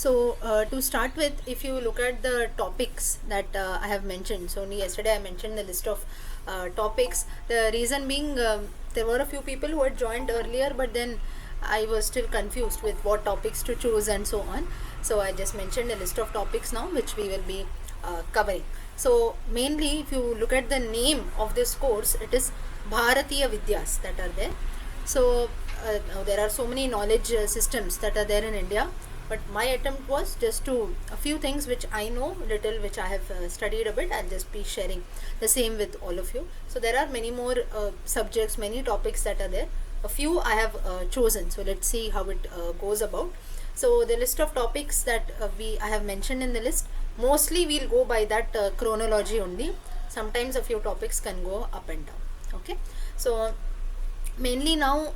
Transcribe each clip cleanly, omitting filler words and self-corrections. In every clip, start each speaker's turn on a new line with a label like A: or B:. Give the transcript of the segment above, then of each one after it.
A: To start with, if you look at the topics that I have mentioned, so only yesterday I mentioned the list of topics. The reason being, there were a few people who had joined earlier, but then I was still confused with what topics to choose and so on. So I just mentioned a list of topics now, which we will be covering. So mainly, if you look at the name of this course, it is Bharatiya Vidyas that are there. So now there are so many knowledge systems that are there in India, but my attempt was just to a few things which I know little, which I have studied a bit. I'll just be sharing the same with all of you. So there are many more subjects, many topics that are there. A few I have chosen. So let's see how it goes about. So the list of topics that I have mentioned in the list, mostly we'll go by that chronology only. Sometimes a few topics can go up and down. Okay. So mainly now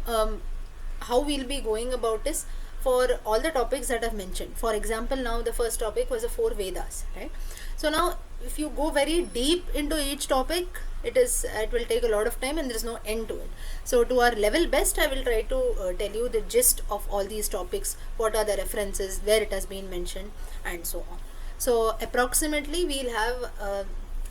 A: how we'll be going about is for all the topics that I've mentioned. For example, now the first topic was the Four Vedas, right? So now if you go very deep into each topic, it will take a lot of time and there is no end to it. So to our level best, I will try to tell you the gist of all these topics, what are the references, where it has been mentioned, and so on. So approximately we'll have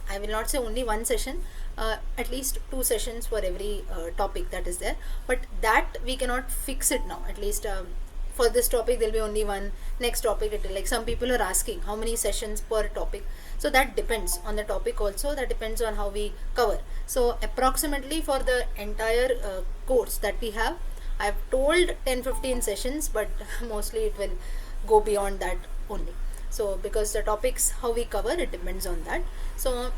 A: I will not say only one session, at least 2 sessions for every topic that is there, but that we cannot fix it now. At least for this topic there will be only one. Next topic, it will, like some people are asking how many sessions per topic, so that depends on the topic also, that depends on how we cover. So approximately for the entire course that we have, I have told 10-15 sessions, but mostly it will go beyond that only. So because the topics how we cover, it depends on that. So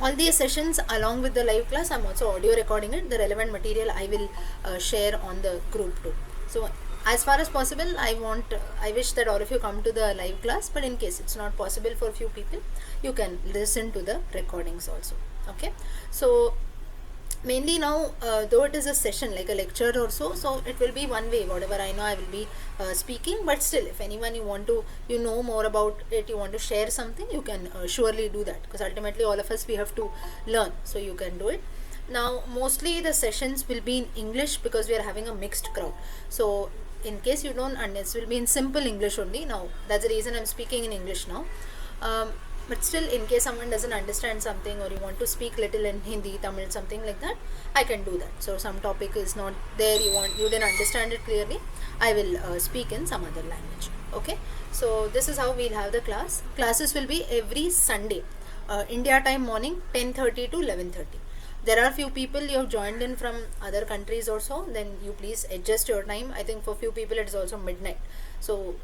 A: all these sessions along with the live class, I'm also audio recording it. The relevant material I will share on the group too. So as far as possible, I wish that all of you come to the live class, but in case it's not possible for a few people, you can listen to the recordings also. Okay. So mainly now, though it is a session like a lecture or so it will be one way. Whatever I know, I will be speaking, but still, if anyone you know more about it, you want to share something, you can surely do that, because ultimately all of us, we have to learn, so you can do it. Now mostly the sessions will be in English because we are having a mixed crowd. So in case you don't understand, it will be in simple English only. Now that's the reason I'm speaking in English now. But still, in case someone doesn't understand something, or you want to speak little in Hindi, Tamil, something like that, I can do that. So some topic is not there, you didn't understand it clearly, I will speak in some other language. Okay. So this is how we'll have the class. Classes will be every Sunday, India time morning, 10:30 to 11:30. There are few people you have joined in from other countries also, then you please adjust your time. I think for few people it is also midnight, so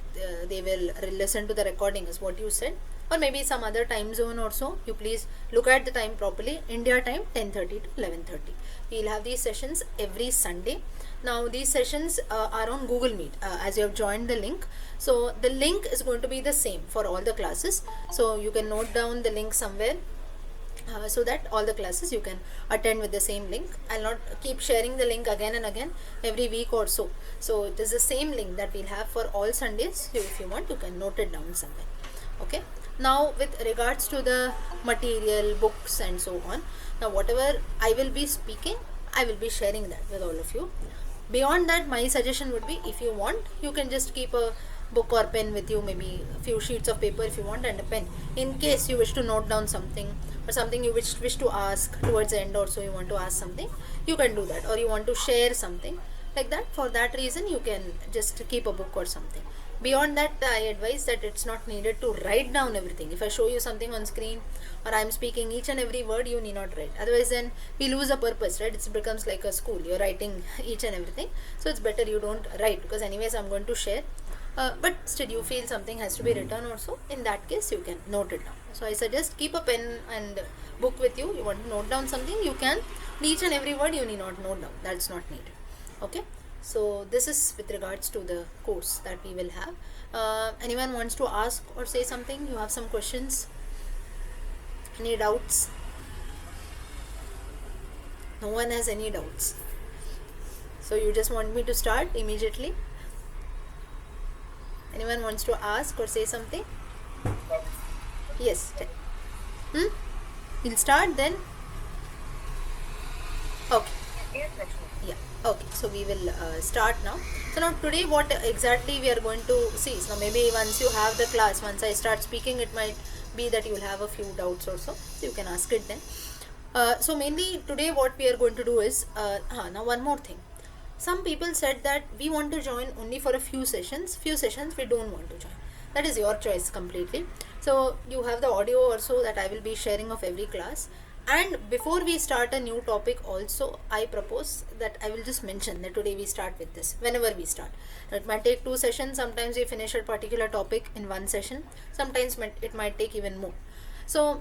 A: they will listen to the recording as what you said, or maybe some other time zone also. You please look at the time properly. India time 10:30 to 11:30. We'll have these sessions every Sunday. Now these sessions are on Google Meet, as you have joined the link. So the link is going to be the same for all the classes, so you can note down the link somewhere, so that all the classes you can attend with the same link. I'll not keep sharing the link again and again every week or so. So it is the same link that we'll have for all Sundays. If you want, you can note it down somewhere. Okay. Now with regards to the material, books and so on, now whatever I will be speaking, I will be sharing that with all of you. Beyond that, my suggestion would be, if you want, you can just keep a book or pen with you, maybe a few sheets of paper if you want, and a pen, in case you wish to note down something, or something you wish to ask towards the end, or so you want to ask something, you can do that, or you want to share something like that. For that reason, you can just keep a book or something. Beyond that, I advise that it's not needed to write down everything. If I show you something on screen, or I'm speaking each and every word, you need not write. Otherwise, then we lose the purpose, right? It becomes like a school. You're writing each and everything. So it's better you don't write, because anyways, I'm going to share. But still, you feel something has to be written also. In that case, you can note it down. So I suggest keep a pen and book with you. You want to note down something, you can. Each and every word you need not note down. That's not needed. Okay. So this is with regards to the course that we will have. Anyone wants to ask or say something? You have some questions? Any doubts? No one has any doubts. So you just want me to start immediately? Anyone wants to ask or say something? Yes. We'll start then. Okay. Yeah. Okay. So we will start now. So now today, what exactly we are going to see? So maybe once you have the class, once I start speaking, it might be that you will have a few doubts or so. So you can ask it then. So mainly today, what we are going to do is now one more thing. Some people said that we want to join only for a few sessions. Few sessions we don't want to join. That is your choice completely. So you have the audio also that I will be sharing of every class. And before we start a new topic also, I propose that I will just mention that today we start with this, whenever we start. It might take 2 sessions, sometimes we finish a particular topic in 1 session, sometimes it might take even more. So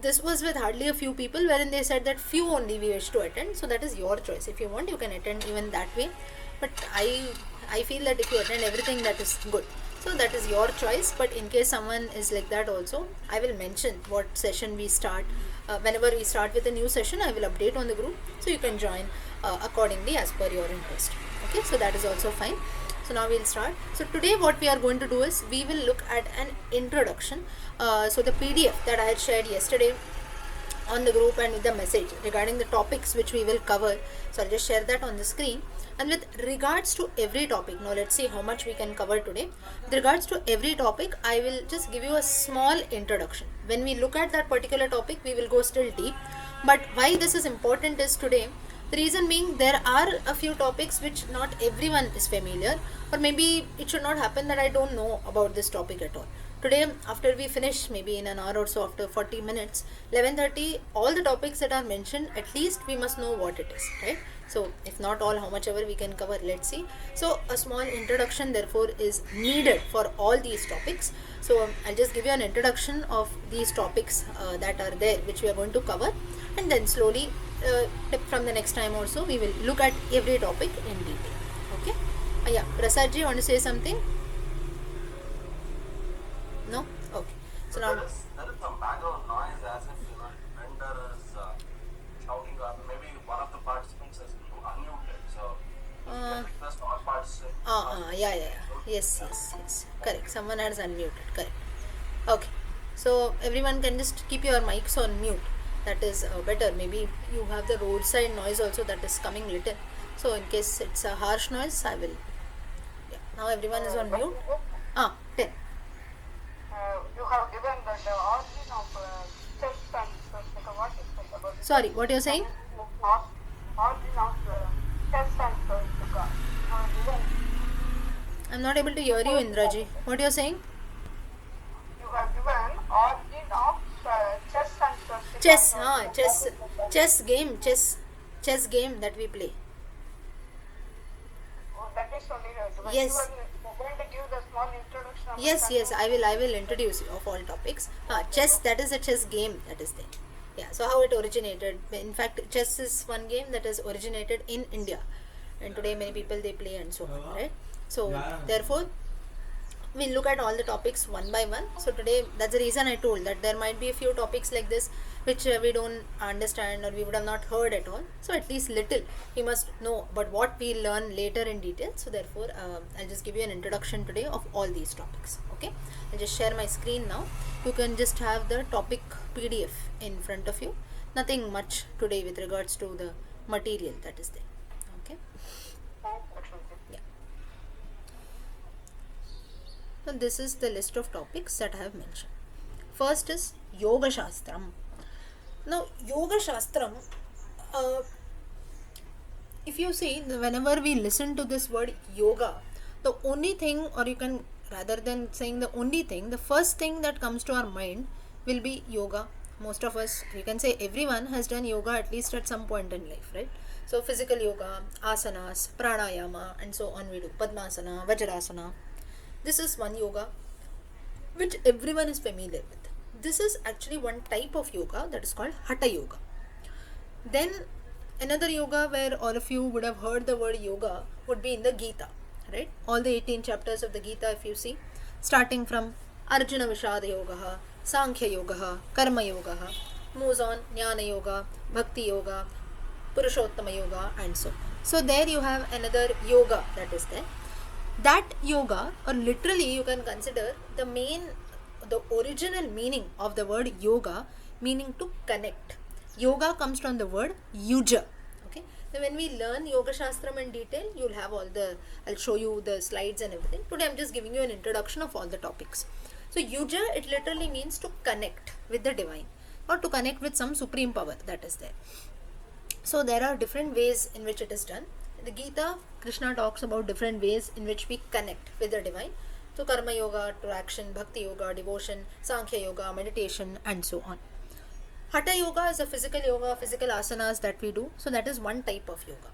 A: this was with hardly a few people wherein they said that few only we wish to attend. So that is your choice. If you want, you can attend even that way. But I feel that if you attend everything, that is good. So that is your choice. But in case someone is like that also, I will mention what session we start. Whenever we start with a new session, I will update on the group. So you can join accordingly as per your interest. Okay, so that is also fine. So now we'll start. So today what we are going to do is we will look at an introduction. So the PDF that I had shared yesterday on the group and with the message regarding the topics which we will cover. So I'll just share that on the screen. And with regards to every topic, now let's see how much we can cover today. With regards to every topic, I will just give you a small introduction. When we look at that particular topic, we will go still deep. But why this is important is today, the reason being there are a few topics which not everyone is familiar, or maybe it should not happen that I don't know about this topic at all. Today, after we finish, maybe in an hour or so, after 40 minutes, 11:30, all the topics that are mentioned, at least we must know what it is, right? So, if not all, how much ever we can cover, let's see. So, a small introduction, therefore, is needed for all these topics. So, I'll just give you an introduction of these topiks that are there, which we are going to cover, and then slowly, from the next time also, we will look at every topic in detail. Okay? Yeah, Prasad ji, you want to say something? No? Okay. So now
B: there is some background noise as if vendor is shouting, or maybe one of the participants is unmuted. So you can request all participants.
A: yeah. Yes. Correct. Someone has unmuted. Correct. Okay. So everyone can just keep your mics on mute. That is better. Maybe you have the roadside noise also that is coming little. So in case it's a harsh noise, I will. Yeah. Now everyone is on mute. 10.
C: You have given the origin of chess and Swastika. What is that about?
A: Sorry, what you're saying?
C: Origin of chess and Swastika. You have given.
A: I'm not able to hear you, Indraji. What you're saying?
C: You have given origin of chess and Swastika.
A: Chess game that we play.
C: Oh, that is only given.
A: Yes.
C: You are going to give the small introduction. Of
A: Yes, I will introduce you of all topics. Chess, that is a chess game that is there. Yeah, so how it originated. In fact, chess is one game that is originated in India, and today many people they play and so on, right? So therefore, we'll look at all the topics one by one. So today, that's the reason I told that there might be a few topics like this which we don't understand or we would have not heard at all. So at least little we must know about what we learn later in detail. So therefore, I'll just give you an introduction today of all these topics. Okay, I'll just share my screen now. You can just have the topic PDF in front of you. Nothing much today with regards to the material that is there. Okay. Yeah. So this is the list of topics that I have mentioned. First is Yoga Shastram. Now, Yoga Shastram, if you see, whenever we listen to this word yoga, the only thing, or you can, rather than saying the only thing, the first thing that comes to our mind will be yoga. Most of us, you can say everyone has done yoga at least at some point in life, right? So, physical yoga, asanas, pranayama, and so on we do. Padmasana, Vajrasana. This is one yoga which everyone is familiar with. This is actually one type of yoga that is called Hatha Yoga. Then another yoga where all of you would have heard the word yoga would be in the Gita, right? All the 18 chapters of the Gita, if you see, starting from Arjuna Vishada Yoga, Sankhya Yoga, Karma Yoga, moves on Jnana Yoga, Bhakti Yoga, Purushottama Yoga, and so on. So there you have another yoga that is there. That yoga, or literally you can consider the original meaning of the word yoga, meaning to connect. Yoga comes from the word yuja. Okay, So when we learn Yoga Shastram in detail, you'll have all the, I'll show you the slides and everything. Today I'm just giving you an introduction of all the topics. So Yuja, it literally means to connect with the divine or to connect with some supreme power that is there. So there are different ways in which it is done. In the Gita, Krishna talks about different ways in which we connect with the divine. So Karma Yoga, to action, Bhakti Yoga, devotion, Sankhya Yoga, meditation, and so on. Hatha Yoga is a physical yoga, physical asanas that we do. So that is one type of yoga.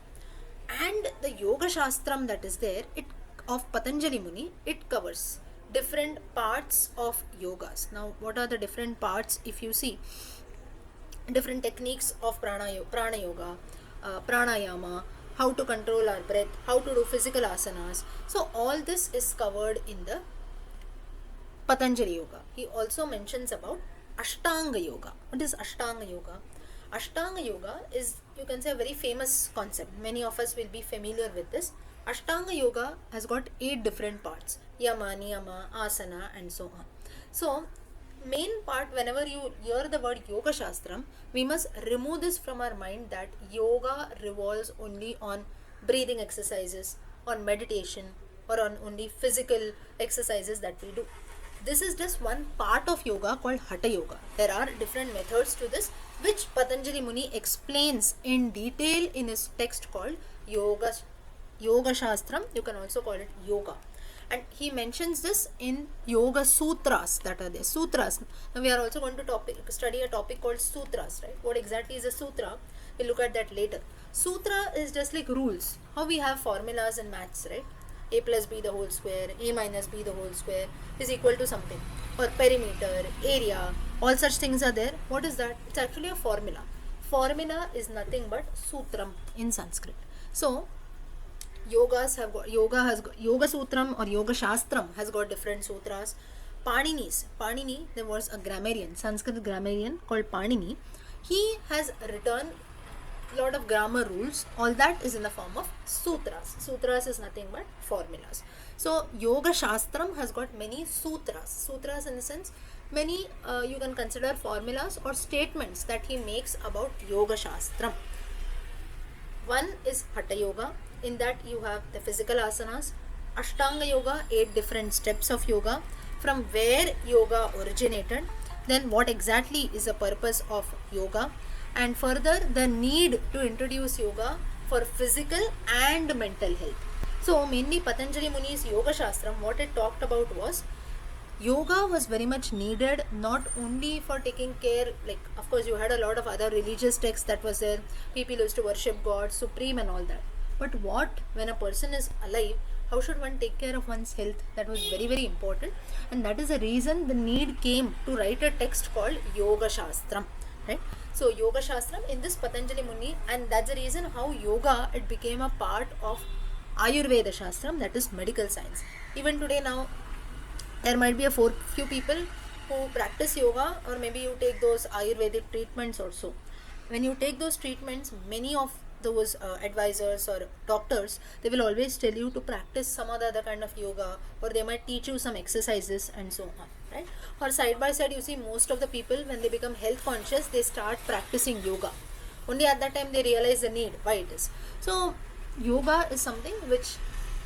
A: And the Yoga Shastram that is there, it of Patanjali Muni, it covers different parts of yogas. Now, what are the different parts? If you see, different techniques of prana yoga, pranayama, how to control our breath, how to do physical asanas. So all this is covered in the Patanjali Yoga. He also mentions about Ashtanga Yoga. What is Ashtanga Yoga? Ashtanga Yoga is, you can say, a very famous concept. Many of us will be familiar with this. Ashtanga Yoga has got 8 different parts: Yama, Niyama, Asana, and so on. So main part, whenever you hear the word Yoga Shastram, we must remove this from our mind that yoga revolves only on breathing exercises, on meditation, or on only physical exercises that we do. This is just one part of yoga called Hatha Yoga. There are different methods to this, which Patanjali Muni explains in detail in his text called Yoga Shastram. You can also call it Yoga. And he mentions this in Yoga Sutras that are there. Sutras. Now we are also going to study a topic called Sutras, right? What exactly is a Sutra? We'll look at that later. Sutra is just like rules. How we have formulas in maths, right? A plus b the whole square, a minus b the whole square is equal to something. Or perimeter, area, all such things are there. What is that? It's actually a formula. Formula is nothing but Sutram in Sanskrit. So, Yoga Sutram or Yoga Shastram has got different sutras. Panini, there was a grammarian, Sanskrit grammarian called Panini. He has written a lot of grammar rules. All that is in the form of sutras. Sutras is nothing but formulas. So Yoga Shastram has got many sutras. Sutras in the sense, many you can consider formulas or statements that he makes about Yoga Shastram. One is Hatha Yoga. In that you have the physical asanas. Ashtanga Yoga, 8 different steps of yoga, from where yoga originated, then what exactly is the purpose of yoga, and further the need to introduce yoga for physical and mental health. So mainly Patanjali Muni's Yoga Shastram, what it talked about was yoga was very much needed, not only for taking care, like of course you had a lot of other religious texts that was there, people used to worship God, supreme and all that. But what, when a person is alive, how should one take care of one's health? That was very, very important. And that is the reason the need came to write a text called Yoga Shastram. Right? So Yoga Shastram in this Patanjali Muni, and that's the reason how yoga, it became a part of Ayurveda Shastram, that is medical science. Even today now, there might be few people who practice yoga, or maybe you take those Ayurvedic treatments also. When you take those treatments, many of those advisors or doctors, they will always tell you to practice some other kind of yoga, or they might teach you some exercises and so on, right? Or side by side, you see most of the people, when they become health conscious, they start practicing yoga. Only at that time they realize the need, why it is. So yoga is something which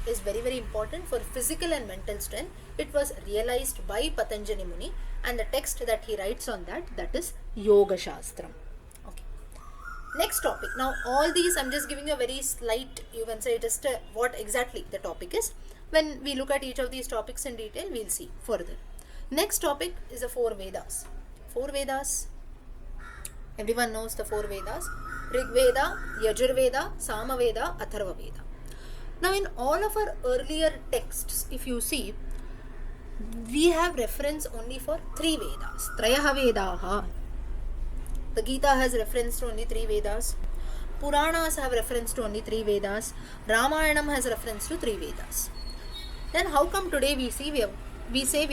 A: is very, very important for physical and mental strength. It was realized by Patanjali Muni, and the text that he writes on that is Yoga Shastram. Next topic. Now all these I'm just giving you a very slight, you can say just what exactly the topic is. When we look at each of these topics in detail, we'll see further. Next topic is the Four Vedas. Four Vedas, everyone knows the Four Vedas: Rig Veda, Yajur Veda, Sama Veda, Atharva Veda. Now in all of our earlier texts, if you see, we have reference only for 3 Vedas. Trayaha Vedaha. The Gita has reference to only 3 Vedas. Puranas have reference to only 3 Vedas. Ramayanam has reference to 3 Vedas. Then how come today we say we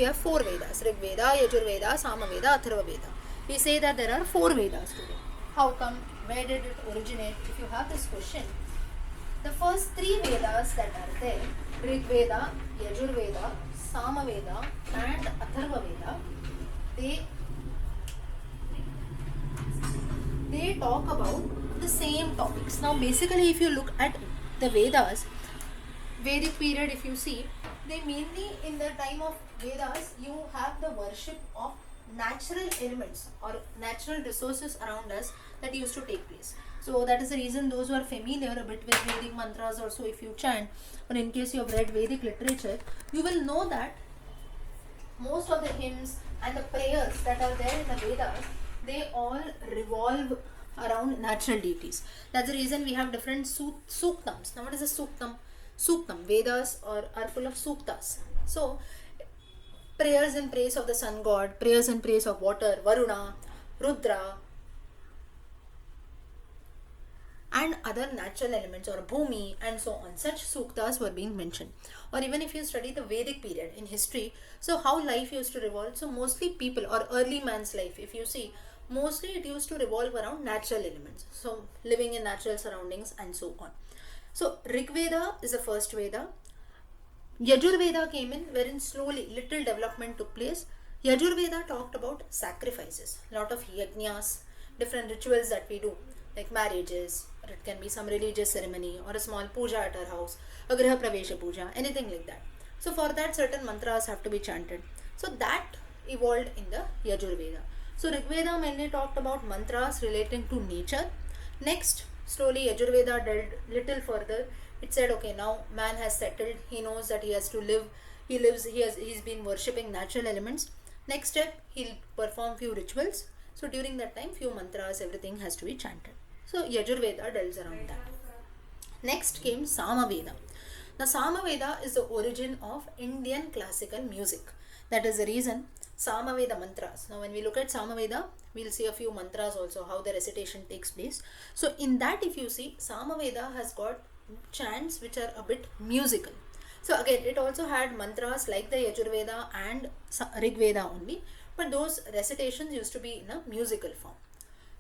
A: have 4 Vedas? Rig Veda, Yajur Veda, Sama Veda, Atharva Veda. We say that there are 4 Vedas today. How come? Where did it originate? If you have this question, the first 3 Vedas that are there, Rig Veda, Yajur Veda, Sama Veda and Atharva Veda, they talk about the the same topics. Now basically if you look at the Vedas, Vedic period, if you see, they mainly in the time of Vedas, you have the worship of natural elements or natural resources around us that used to take place. So that is the reason those who are familiar a bit with Vedic mantras also, if you chant, or in case you have read Vedic literature, you will know that most of the hymns and the prayers that are there in the Vedas, they all revolve around natural deities. That's the reason we have different suktams. Now what is a suktam? Suktam, Vedas are full of suktas. So prayers in praise of the sun god, prayers in praise of water, Varuna, Rudra, and other natural elements or bhumi and so on. Such suktas were being mentioned. Or even if you study the Vedic period in history, so how life used to revolve. So mostly people or early man's life, if you see, mostly it used to revolve around natural elements. So living in natural surroundings and so on. So Rig Veda is the first Veda. Yajurveda came in, wherein slowly little development took place. Yajurveda talked about sacrifices, lot of yajnas, different rituals that we do, like marriages, or it can be some religious ceremony, or a small puja at our house, a griha pravesha puja, anything like that. So for that certain mantras have to be chanted. So that evolved in the Yajurveda. So Rigveda mainly talked about mantras relating to nature. Next, slowly Yajurveda delved little further. It said, okay, now man has settled, he knows that he has to live, he's been worshipping natural elements. Next step, he'll perform few rituals. So during that time, few mantras, everything has to be chanted. So Yajurveda delves around that. Next came Samaveda. Now Samaveda is the origin of Indian classical music. That is the reason Samaveda mantras. Now when we look at Samaveda, we'll see a few mantras also, how the recitation takes place. So in that, if you see, Samaveda has got chants which are a bit musical. So again, it also had mantras like the Yajurveda and Rigveda only, but those recitations used to be in a musical form.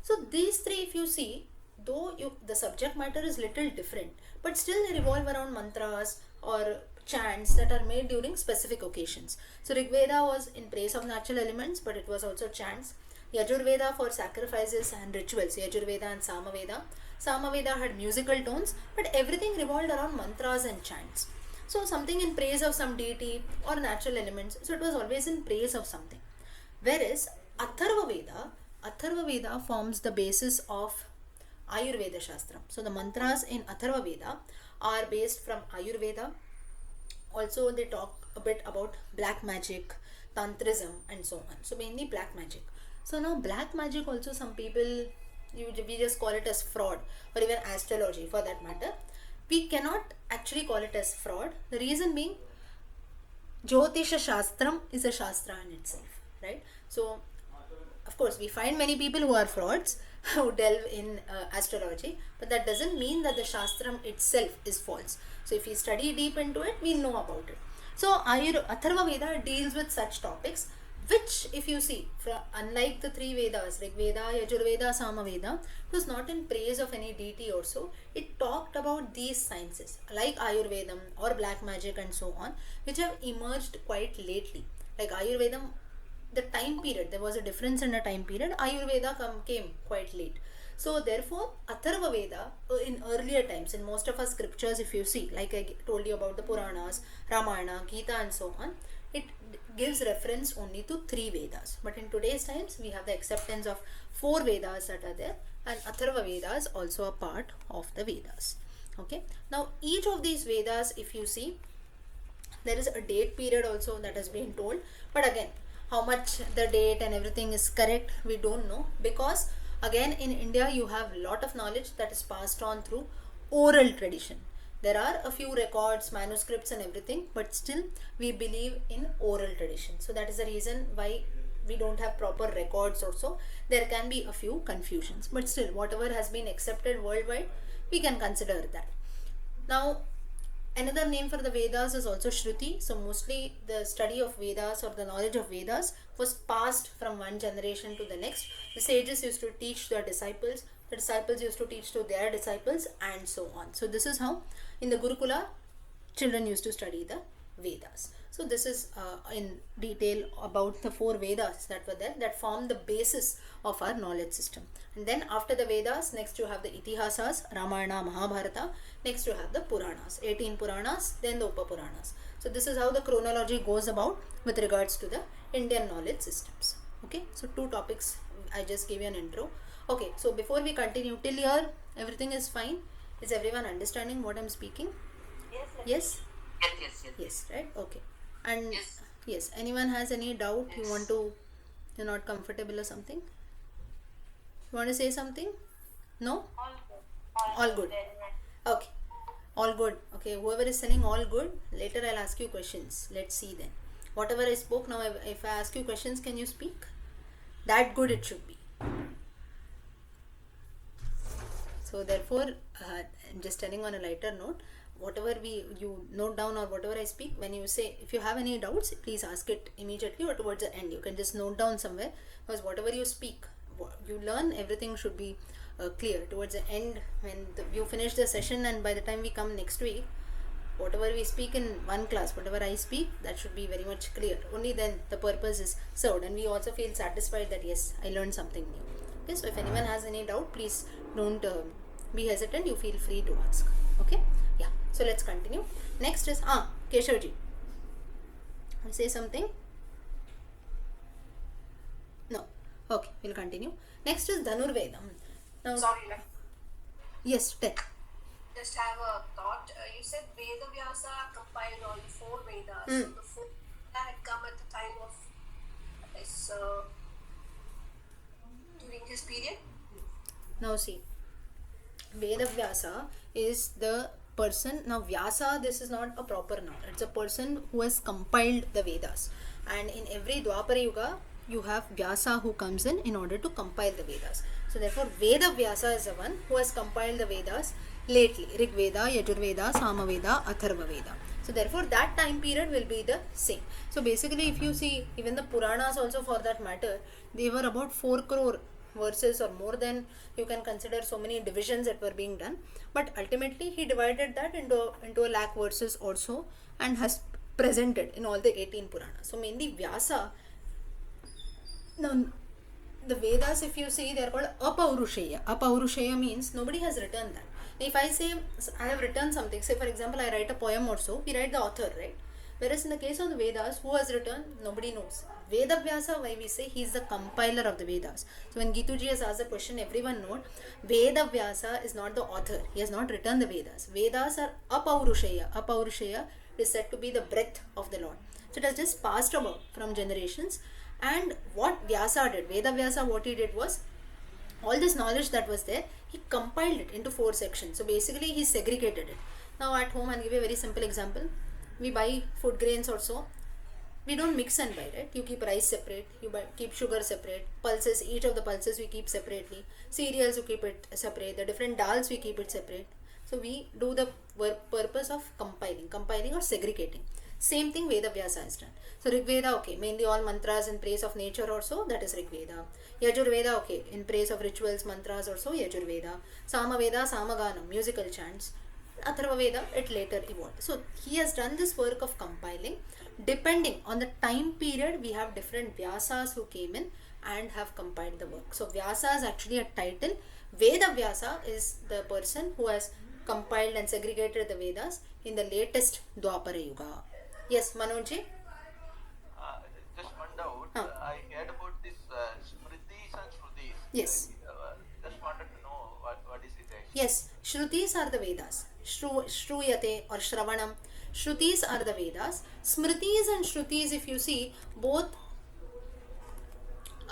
A: So these three, if you see, though the subject matter is little different, but still they revolve around mantras or chants that are made during specific occasions. So Rigveda was in praise of natural elements, but it was also chants. Yajurveda for sacrifices and rituals, Yajurveda and Samaveda. Samaveda had musical tones, but everything revolved around mantras and chants. So something in praise of some deity or natural elements, so it was always in praise of something. Whereas Atharva Veda forms the basis of Ayurveda Shastram. So the mantras in Atharva Veda are based from Ayurveda. Also they talk a bit about black magic, tantrism and so on. So mainly black magic. So now black magic also, some people, we just call it as fraud, or even astrology for that matter. We cannot actually call it as fraud. The reason being, Jyotisha Shastram is a Shastra in itself, right? So of course we find many people who are frauds who delve in astrology, but that doesn't mean that the Shastram itself is false. So if we study deep into it, we know about it. So Atharva Veda deals with such topics, which if you see, unlike the three Vedas, Rig Veda, Yajurveda, Samaveda, it was not in praise of any deity or so. It talked about these sciences like Ayurvedam or black magic and so on, which have emerged quite lately. Like Ayurvedam, the time period, there was a difference in the time period. Ayurveda came quite late. So therefore, Atharva Veda in earlier times, in most of our scriptures, if you see, like I told you about the Puranas, Ramayana, Gita and so on, it gives reference only to three Vedas. But in today's times, we have the acceptance of four Vedas that are there, and Atharva Veda is also a part of the Vedas. Okay. Now each of these Vedas, if you see, there is a date period also that has been told. But again, how much the date and everything is correct, we don't know, because again in India you have a lot of knowledge that is passed on through oral tradition. There are a few records, manuscripts and everything, but still we believe in oral tradition. So that is the reason why we don't have proper records also. There can be a few confusions, but still whatever has been accepted worldwide, we can consider that. Now another name for the Vedas is also Shruti. So mostly the study of Vedas or the knowledge of Vedas was passed from one generation to the next. The sages used to teach their disciples, the disciples used to teach to their disciples and so on. So this is how in the Gurukula children used to study the Vedas. So this is in detail about the four Vedas that were there, that form the basis of our knowledge system. And then after the Vedas, next you have the Itihasas, Ramayana, Mahabharata. Next you have the Puranas, 18 Puranas, then the Upapuranas. So this is how the chronology goes about with regards to the Indian knowledge systems. Okay, so two topics I just gave you an intro. Okay, so before we continue, till here everything is fine. Is everyone understanding what I'm speaking?
C: Yes.
A: Yes.
D: Yes.
A: Yes, right? Okay. And
D: Yes.
A: yes, anyone has any doubt? You want to, you're not comfortable or something? You want to say something? No?
C: All good.
A: All good. Okay. All good. Okay. Whoever is saying all good, later I'll ask you questions. Let's see then. Whatever I spoke now, if I ask you questions, can you speak? That good it should be. So therefore, I'm just telling on a lighter note, whatever you note down or whatever I speak, when you say, if you have any doubts, please ask it immediately or towards the end. You can just note down somewhere, because whatever you speak, you learn, everything should be clear. Towards the end, when you finish the session, and by the time we come next week, whatever we speak in one class, whatever I speak, that should be very much clear. Only then the purpose is served, and we also feel satisfied that yes, I learned something new. Okay, so if anyone has any doubt, please don't be hesitant. You feel free to ask. Okay, yeah. So let's continue. Next is Keshavji. I'll say something. No. Okay, we'll continue. Next is Dhanurveda. Now,
D: Sorry,
A: yes, tell.
D: just have a thought. You said Veda Vyasa compiled all the four Vedas. So the four Vedas had come at the time of his during his period.
A: Now see, Veda Vyasa is the person. Now Vyasa, this is not a proper noun. It's a person who has compiled the Vedas. And in every Dwapara Yuga, you have Vyasa who comes in order to compile the Vedas. So therefore, Veda Vyasa is the one who has compiled the Vedas lately. Rig Veda, Yajur Veda, Sama Veda, Atharva Veda. So therefore, that time period will be the same. So basically, if you see, even the Puranas also for that matter, they were about 4 crore verses or more than. You can consider so many divisions that were being done. But ultimately, he divided that into a lakh verses also and has presented in all the 18 Puranas. So mainly Vyasa. Now, the Vedas, if you see, they are called Apaurusheya. Apaurusheya means nobody has written that. If I say I have written something, say for example I write a poem or so, we write the author, right? Whereas in the case of the Vedas, who has written? Nobody knows. Veda Vyasa, why we say he is the compiler of the Vedas. So when Gituji has asked the question, everyone knows Veda Vyasa is not the author. He has not written the Vedas. Vedas are Apaurusheya. Apaurusheya is said to be the breath of the Lord. So it has just passed about from generations. And what Vyasa did, Veda Vyasa, what he did was, all this knowledge that was there, he compiled it into 4 sections. So basically he segregated it. Now at home, I'll give you a very simple example. We buy food grains also. We don't mix and buy, right? You keep rice separate, keep sugar separate, pulses, each of the pulses we keep separately, cereals you keep it separate, the different dals we keep it separate. So we do the purpose of compiling or segregating. Same thing Veda Vyasa has done. So Rig Veda, okay, mainly all mantras in praise of nature or so, that is Rig Veda. Yajur Veda, okay, in praise of rituals, mantras or so, Yajur Veda. Sama Veda, Samaganam, musical chants. Atharva Veda, it later evolved. So he has done this work of compiling. Depending on the time period, we have different Vyasas who came in and have compiled the work. So Vyasa is actually a title. Veda Vyasa is the person who has compiled and segregated the Vedas in the latest Dwapara Yuga. Yes, Manojji?
B: Just one doubt. I heard about this Smritis and Shrutis.
A: Yes.
B: Just wanted to know what is it actually.
A: Yes, Shrutis are the Vedas. Shruyate or Shravanam. Shrutis are the Vedas. Smritis and Shrutis, if you see, both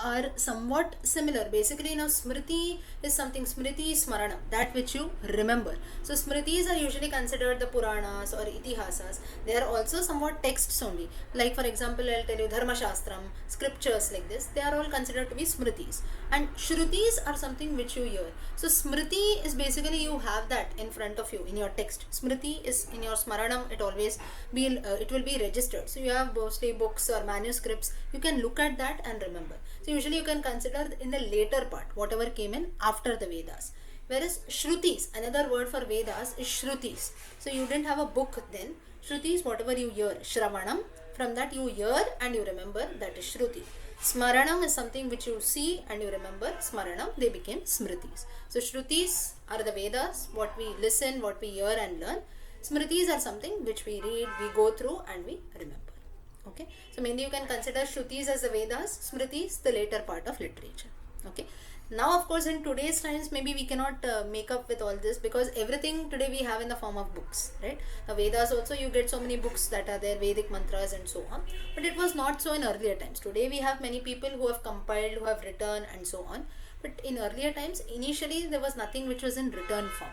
A: are somewhat similar. Basically, now Smriti is something, Smriti is Smaranam, that which you remember. So Smritis are usually considered the Puranas or Itihasas. They are also somewhat texts only. Like for example, I'll tell you Dharma Shastram, scriptures like this, they are all considered to be Smritis. And Shrutis are something which you hear. So Smriti is basically you have that in front of you in your text. Smriti is in your Smaranam, it will be registered. So you have mostly books or manuscripts, you can look at that and remember. So usually you can consider in the later part, whatever came in after the Vedas. Whereas Shrutis, another word for Vedas is Shrutis. So you didn't have a book then. Shruti is whatever you hear. Shravanam, from that you hear and you remember, that is Shruti. Smaranam is something which you see and you remember. Smaranam, they became Smritis. So Shrutis are the Vedas, what we listen, what we hear and learn. Smritis are something which we read, we go through and we remember. Okay, so mainly you can consider Shrutis as the Vedas, Smritis the later part of literature. Okay, now of course in today's times maybe we cannot make up with all this, because everything today we have in the form of books, right? The Vedas also you get so many books that are there, Vedic mantras and so on, but it was not so in earlier times. Today we have many people who have compiled, who have written and so on, but in earlier times initially there was nothing which was in written form,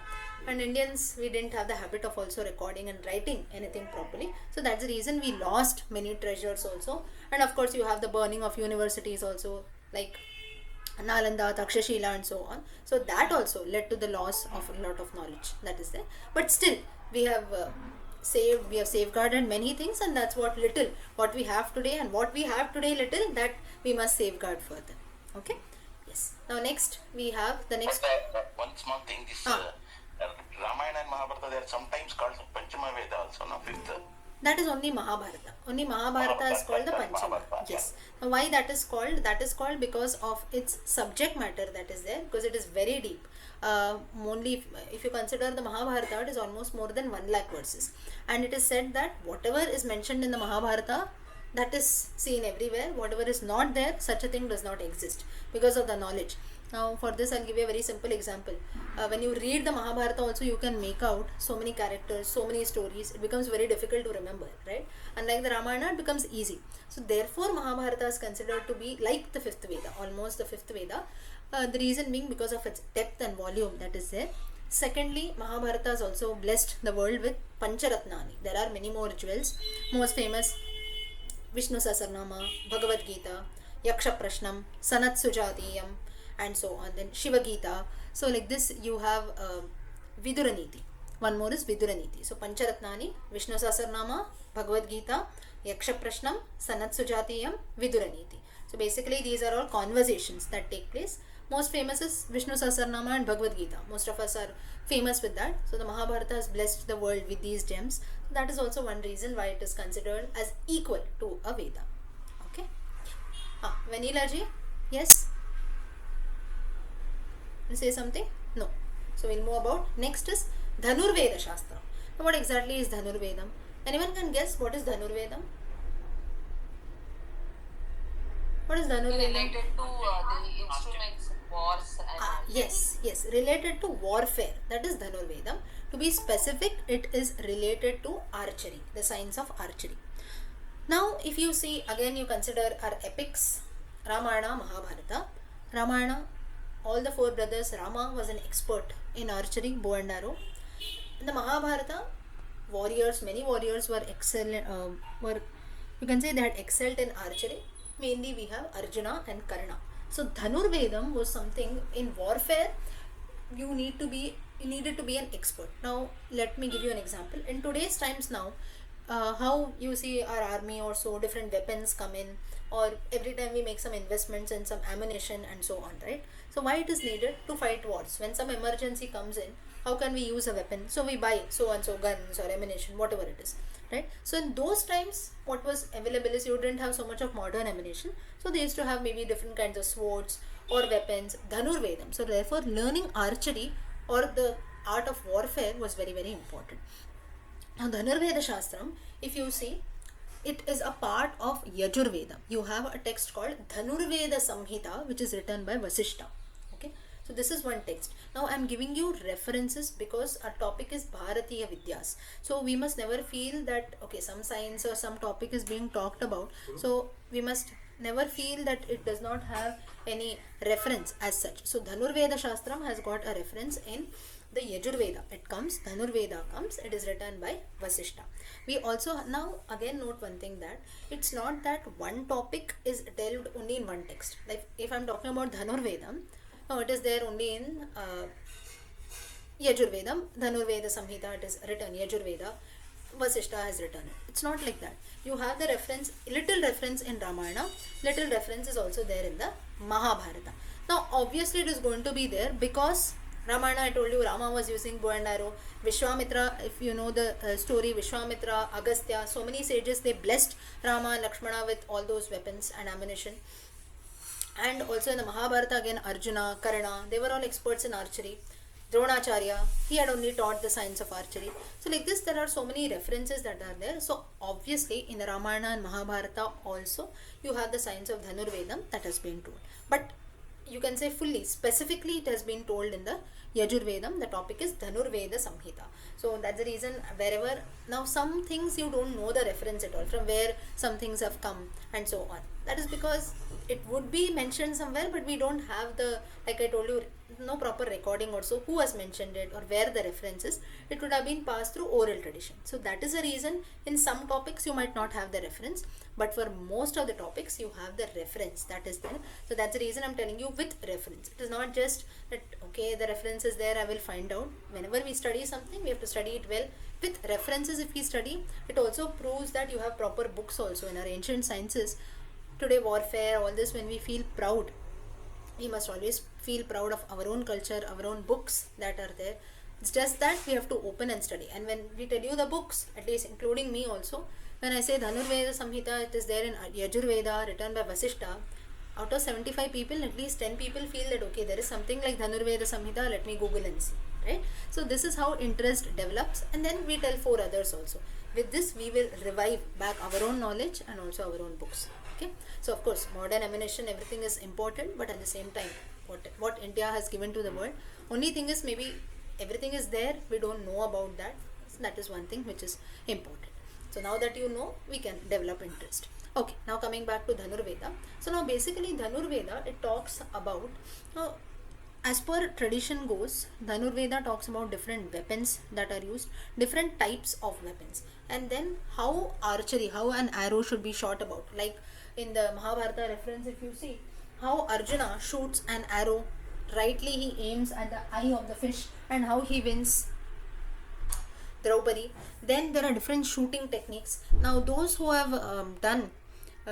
A: and Indians, we didn't have the habit of also recording and writing anything properly, so that's the reason we lost many treasures also. And of course you have the burning of universities also, like Nalanda, Takshashila and so on. So that also led to the loss of a lot of knowledge that is there. But still, we have safeguarded many things, and that's what we have today, and what we have today little, that we must safeguard further. Okay? Yes. Now next, we have the next...
B: But, one small thing, this Ramayana and Mahabharata, they are sometimes called Panchama Veda also, no? Fifth.
A: That is only Mahabharata. Only Mahabharata is called the Panchama. Yes. Now why that is called? That is called because of its subject matter that is there, because it is very deep. Only if you consider the Mahabharata, it is almost more than 1 lakh verses. And it is said that whatever is mentioned in the Mahabharata, that is seen everywhere. Whatever is not there, such a thing does not exist because of the knowledge. Now for this I'll give you a very simple example. When you read the Mahabharata also, you can make out so many characters, so many stories. It becomes very difficult to remember, right? Unlike the Ramayana, it becomes easy. So therefore Mahabharata is considered to be like the 5th Veda, almost the 5th Veda. The reason being because of its depth and volume that is there. Secondly, Mahabharata has also blessed the world with Pancharatnani. There are many more jewels. Most famous, Vishnu Sahasranama, Bhagavad Gita, Yaksha Prashnam, Sanat Sujatiyam, and so on. Then Shiva Gita. So like this you have Viduraniti. One more is Viduraniti. So Pancharatnani, Vishnu Sahasranama, Bhagavad Gita, Yaksha Prashnam, Sanat Sujatiyam, Viduraniti. So basically these are all conversations that take place. Most famous is Vishnu Sahasranama and Bhagavad Gita. Most of us are famous with that. So the Mahabharata has blessed the world with these gems. So that is also one reason why it is considered as equal to a Veda. Okay. Vanilla ji? Yes? Will say something? No. So we'll move about. Next is Dhanurveda Shastram. Now what exactly is Dhanurvedam? Anyone can guess what is Dhanurvedam? What is Dhanurvedam?
E: Related to the instruments, wars and...
A: Yes. Related to warfare. That is Dhanurvedam. To be specific, it is related to archery, the science of archery. Now if you see, again you consider our epics, Ramayana, Mahabharata. Ramayana, all the 4 brothers, Rama was an expert in archery, bow and arrow. In the Mahabharata, many warriors were excellent, you can say they had excelled in archery. Mainly we have Arjuna and Karna. So Dhanurvedam was something in warfare, you needed to be an expert. Now let me give you an example. In today's times now, how you see our army or so, different weapons come in, or every time we make some investments in some ammunition and so on, right? So why it is needed? To fight wars. When some emergency comes in, how can we use a weapon? So we buy so and so guns or ammunition, whatever it is, right? So in those times, what was available is you didn't have so much of modern ammunition. So they used to have maybe different kinds of swords or weapons, Dhanurvedam. So therefore learning archery or the art of warfare was very, very important. Now Dhanurveda Shastram, if you see, it is a part of Yajurveda. You have a text called Dhanurveda Samhita, which is written by Vasishta. Okay, so this is one text. Now I am giving you references because our topic is Bharatiya Vidyas. So we must never feel that okay, some science or some topic is being talked about. So we must never feel that it does not have any reference as such. So Dhanurveda Shastram has got a reference in the Yajurveda. It comes, Dhanurveda comes, it is written by Vasishta. We also now again note one thing, that it's not that one topic is delved only in one text. Like if I'm talking about Dhanurvedam, no, it is there only in Yajurvedam, Dhanurveda Samhita, it is written Yajurveda, Vasishta has written it. It's not like that. You have the reference, little reference in Ramayana, little reference is also there in the Mahabharata. Now obviously it is going to be there because Ramayana, I told you, Rama was using bow and arrow. Vishwamitra, if you know the story, Vishwamitra, Agastya, so many sages, they blessed Rama and Lakshmana with all those weapons and ammunition. And also in the Mahabharata, again, Arjuna, Karna, they were all experts in archery. Dronacharya, he had only taught the science of archery. So like this, there are so many references that are there. So obviously in the Ramayana and Mahabharata also, you have the science of Dhanurvedam that has been told. But you can say fully, specifically it has been told in the Yajurvedam. The topic is Dhanurveda Samhita. So that's the reason wherever, now some things you don't know the reference at all, from where some things have come and so on. That is because it would be mentioned somewhere, but we don't have the, like I told you, no proper recording also who has mentioned it or where the reference is. It would have been passed through oral tradition. So that is the reason in some topics you might not have the reference, but for most of the topics you have the reference that is there. So that's the reason I'm telling you with reference. It is not just that okay, the reference is there, I will find out. Whenever we study something, we have to study it well with references. If we study, it also proves that you have proper books also in our ancient sciences. Today warfare, all this, when we feel proud, we must always feel proud of our own culture, our own books that are there. It's just that we have to open and study. And when we tell you the books, at least including me also, when I say Dhanurveda Samhita, it is there in Yajurveda, written by Vasishta. Out of 75 people, at least 10 people feel that okay, there is something like Dhanurveda Samhita, let me Google and see. Right? So this is how interest develops, and then we tell 4 others also. With this, we will revive back our own knowledge and also our own books. Okay, so of course modern ammunition, everything is important, but at the same time what India has given to the world, only thing is maybe everything is there, we don't know about that. So that is one thing which is important. So now that you know, we can develop interest. Okay, now coming back to Dhanurveda. So now basically Dhanurveda, it talks about, as per tradition goes, Dhanurveda talks about different weapons that are used, different types of weapons, and then how archery, how an arrow should be shot about. Like in the Mahabharata reference, if you see how Arjuna shoots an arrow, rightly he aims at the eye of the fish, and how he wins Draupadi. Then there are different shooting techniques. Now those who have done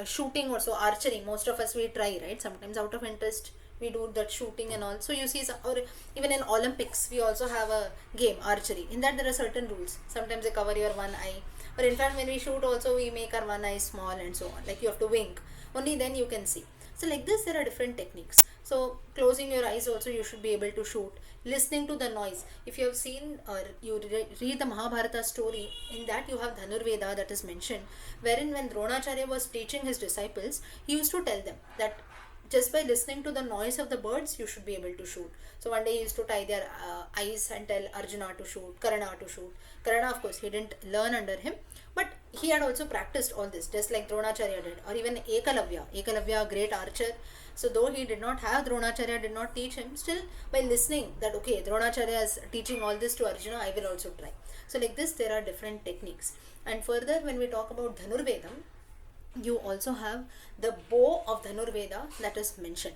A: shooting, also archery, most of us we try, right? Sometimes out of interest we do that shooting and all. So you see, or even in Olympics we also have a game, archery. In that there are certain rules. Sometimes they cover your one eye, or in fact when we shoot also we make our one eye small and so on. Like you have to wink, only then you can see. So like this, there are different techniques. So closing your eyes also you should be able to shoot. Listening to the noise. If you have seen or you read the Mahabharata story, in that you have Dhanurveda that is mentioned, wherein when Dronacharya was teaching his disciples, he used to tell them that just by listening to the noise of the birds, you should be able to shoot. So one day he used to tie their eyes and tell Arjuna to shoot, Karna to shoot. Karna, of course, he didn't learn under him, but he had also practiced all this, just like Dronacharya did. Or even Ekalavya, a great archer. So though he did not have, Dronacharya did not teach him, still by listening that okay, Dronacharya is teaching all this to Arjuna, I will also try. So like this, there are different techniques. And further, when we talk about Dhanurvedam, you also have the bow of Dhanurveda that is mentioned,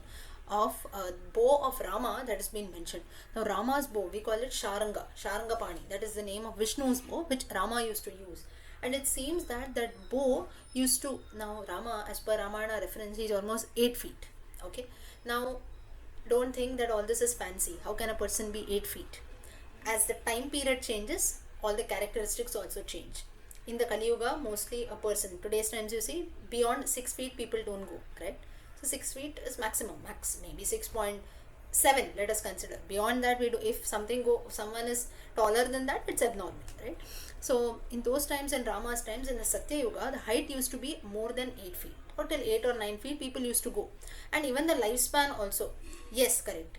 A: of bow of Rama that has been mentioned. Now Rama's bow, we call it Sharangapani, that is the name of Vishnu's bow which Rama used to use. And it seems that that bow used to, now Rama, as per Ramayana reference, he is almost 8 feet. Okay, now don't think that all this is fancy. How can a person be 8 feet? As the time period changes, all the characteristics also change. In the Kali Yuga, mostly a person, today's times you see, beyond 6 feet people don't go, correct? So 6 feet is maximum, max, maybe 6.7, let us consider. Beyond that we do, if someone is taller than that, it's abnormal, right? So in those times, in Rama's times, in the Satya Yuga, the height used to be more than 8 feet, or till 8 or 9 feet people used to go. And even the lifespan also, yes, correct.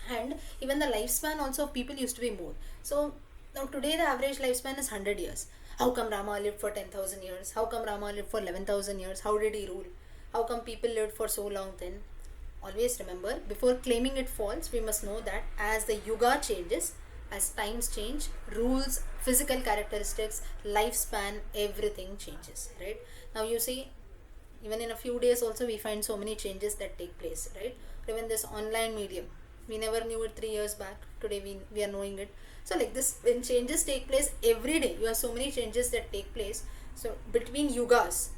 A: And even the lifespan also of people used to be more. So now today the average lifespan is 100 years. How come Rama lived for 10,000 years? How come Rama lived for 11,000 years? How did he rule? How come people lived for so long then? Always remember, before claiming it false, we must know that as the yuga changes, as times change, rules, physical characteristics, lifespan, everything changes, right? Now you see, even in a few days also we find so many changes that take place, right? Even this online medium, we never knew it 3 years back. Today we are knowing it. So like this, when changes take place every day, you have so many changes that take place. So between yugas,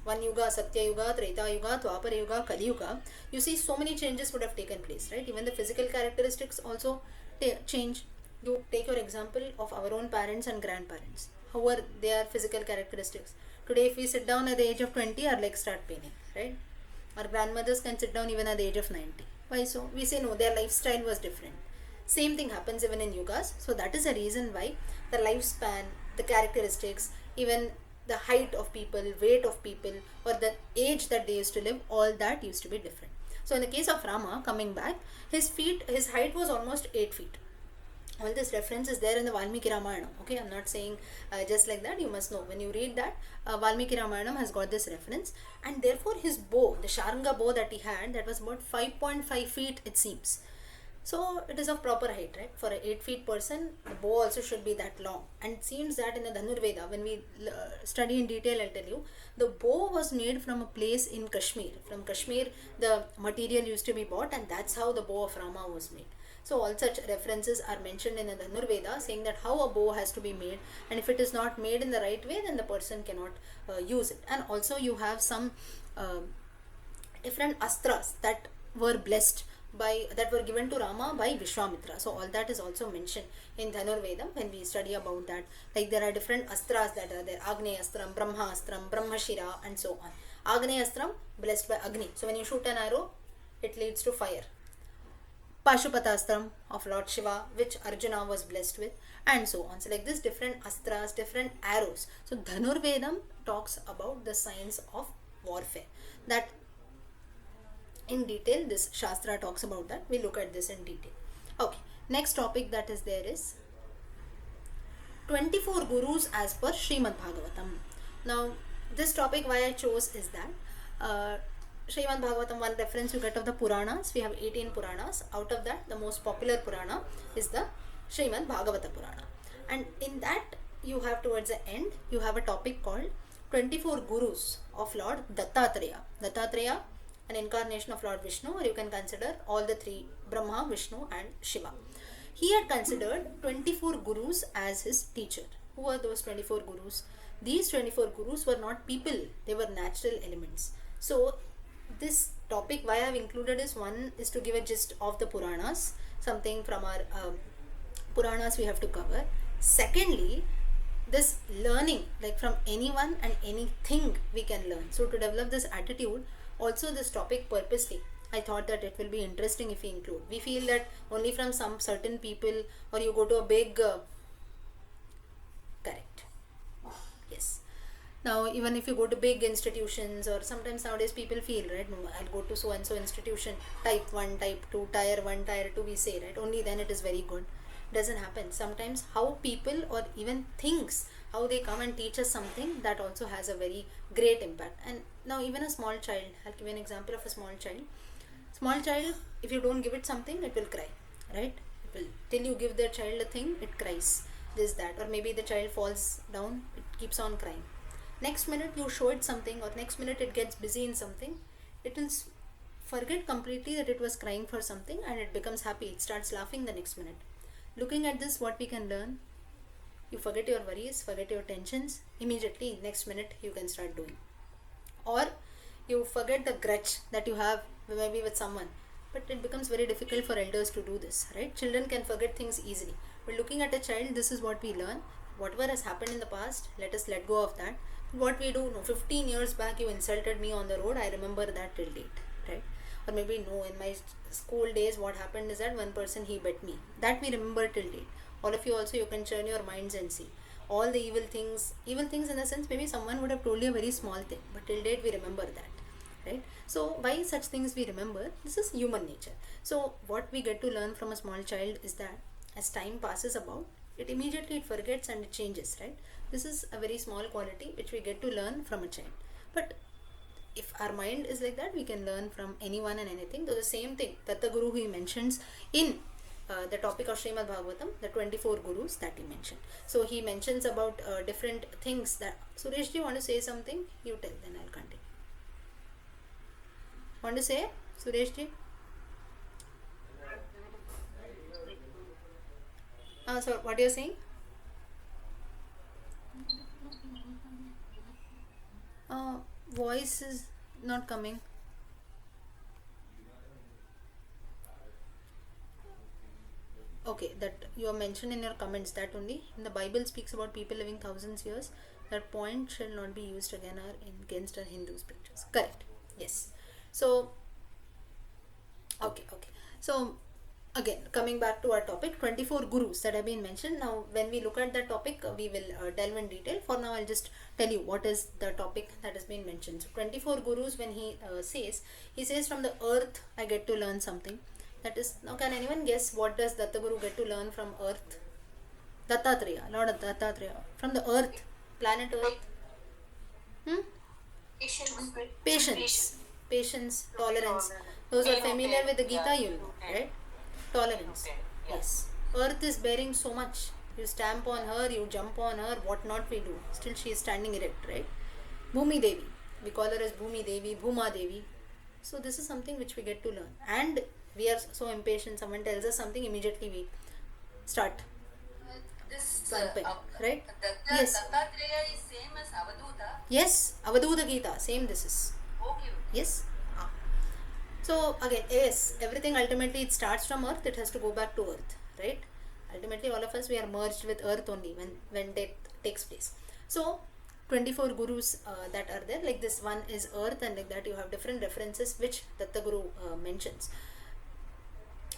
A: one yuga, Satya Yuga, Treta Yuga, Dwapara Yuga, Kali Yuga, you see so many changes would have taken place, right? Even the physical characteristics also change. You take your example of our own parents and grandparents. How are their physical characteristics? Today, if we sit down at the age of 20, our legs start paining, right? Our grandmothers can sit down even at the age of 90. Why so? We say no, their lifestyle was different. Same thing happens even in yugas. So that is a reason why the lifespan, the characteristics, even the height of people, weight of people, or the age that they used to live, all that used to be different. So in the case of Rama, coming back, his height was almost 8 feet. All this reference is there in the Valmiki Ramayana. Okay, I'm not saying just like that. You must know when you read that Valmiki Ramayana has got this reference, and therefore his bow, the Sharanga bow that he had, that was about 5.5 feet it seems. So it is of proper height, right? For an 8 feet person, the bow also should be that long. And it seems that in the Dhanurveda, when we study in detail, I'll tell you, the bow was made from a place in Kashmir. From Kashmir, the material used to be bought, and that's how the bow of Rama was made. So all such references are mentioned in the Dhanurveda, saying that how a bow has to be made, and if it is not made in the right way, then the person cannot use it. And also you have some different astras that were blessed that were given to Rama by Vishwamitra. So all that is also mentioned in Dhanurveda when we study about that. Like there are different astras that are there: Agneya Astram, Brahma Astram, Brahmashira, and so on. Agneya Astram blessed by Agni. So when you shoot an arrow, it leads to fire. Pashupatastam of Lord Shiva, which Arjuna was blessed with, and so on. So like this, different astras, different arrows. So Dhanurvedam talks about the science of warfare. That in detail, this Shastra talks about that. We look at this in detail. Okay, next topic that is there is 24 Gurus as per Srimad Bhagavatam. Now, this topic why I chose is that Srimad Bhagavatam, one reference you get of the Puranas, we have 18 Puranas. Out of that, the most popular Purana is the Srimad Bhagavata Purana. And in that, you have towards the end, you have a topic called 24 Gurus of Lord Dattatreya. Dattatreya, an incarnation of Lord Vishnu, or you can consider all the three, Brahma, Vishnu and Shiva. He had considered 24 Gurus as his teacher. Who are those 24 Gurus? These 24 Gurus were not people, they were natural elements. So, this topic why I have included is, one is to give a gist of the Puranas, something from our Puranas we have to cover. Secondly, this learning, like from anyone and anything we can learn. So to develop this attitude, also this topic purposely, I thought that it will be interesting if we include. We feel that only from some certain people, or you go to a big correct. Yes. Now, even if you go to big institutions, or sometimes nowadays people feel, right, no, I'll go to so and so institution, type 1, type 2, tier 1, tier 2, we say, right, only then it is very good. Doesn't happen. Sometimes how people or even things, how they come and teach us something, that also has a very great impact. And now even a small child, I'll give you an example of a small child. Small child, if you don't give it something, it will cry, right? It will, till you give the child a thing, it cries, this, that, or maybe the child falls down, it keeps on crying. Next minute you show it something, or next minute it gets busy in something, it will forget completely that it was crying for something, and it becomes happy, it starts laughing the next minute. Looking at this, what we can learn, you forget your worries, forget your tensions, immediately next minute you can start doing. Or you forget the grudge that you have maybe with someone, but it becomes very difficult for elders to do this, right? Children can forget things easily, but looking at a child, this is what we learn. Whatever has happened in the past, let us let go of that. What we do, no, 15 years back you insulted me on the road, I remember that till date, right? Or maybe no, in my school days what happened is that one person, he bet me, that we remember till date. All of you also, you can churn your minds and see all the evil things in the sense, maybe someone would have told you a very small thing, but till date we remember that, right? So why such things we remember? This is human nature. So what we get to learn from a small child is that as time passes about, it immediately it forgets and it changes, right? This is a very small quality which we get to learn from a child. But if our mind is like that, we can learn from anyone and anything. Though the same thing, Tatta Guru he mentions in the topic of Srimad Bhagavatam, the 24 Gurus that he mentioned. So he mentions about different things that, Suresh, do you want to say something? You tell, then I'll continue. Want to say, Suresh ji? So what you're saying? voice is not coming. Okay, that you have mentioned in your comments that only in the Bible speaks about people living thousands years. That point shall not be used again or against our Hindu scriptures. Correct. Yes. So okay. So again, coming back to our topic, 24 gurus that have been mentioned. Now when we look at the topic, we will delve in detail. For now I'll just tell you what is the topic that has been mentioned. So 24 gurus, when he says from the earth I get to learn something. That is, now can anyone guess what does Dattaguru get to learn from earth? Dattatreya, Lord Dattatreya, from the earth, planet earth. Patience, tolerance. Those are familiar with the Gita, you know, right? Tolerance. Yes. Earth is bearing so much. You stamp on her, you jump on her, what not we do. Still she is standing erect, right? Bhumi Devi. We call her as Bhumi Devi, Bhuma Devi. So this is something which we get to learn. And we are so impatient. Someone tells us something, immediately we start. Right? Yes.
E: Dattatreya is same as Avaduta.
A: Yes, Avaduta Gita, same this is.
E: Okay.
A: Yes. So again, yes, everything ultimately it starts from earth, it has to go back to earth, right? Ultimately all of us, we are merged with earth only when death takes place. So 24 gurus that are there, like this one is earth, and like that you have different references which Dattaguru mentions.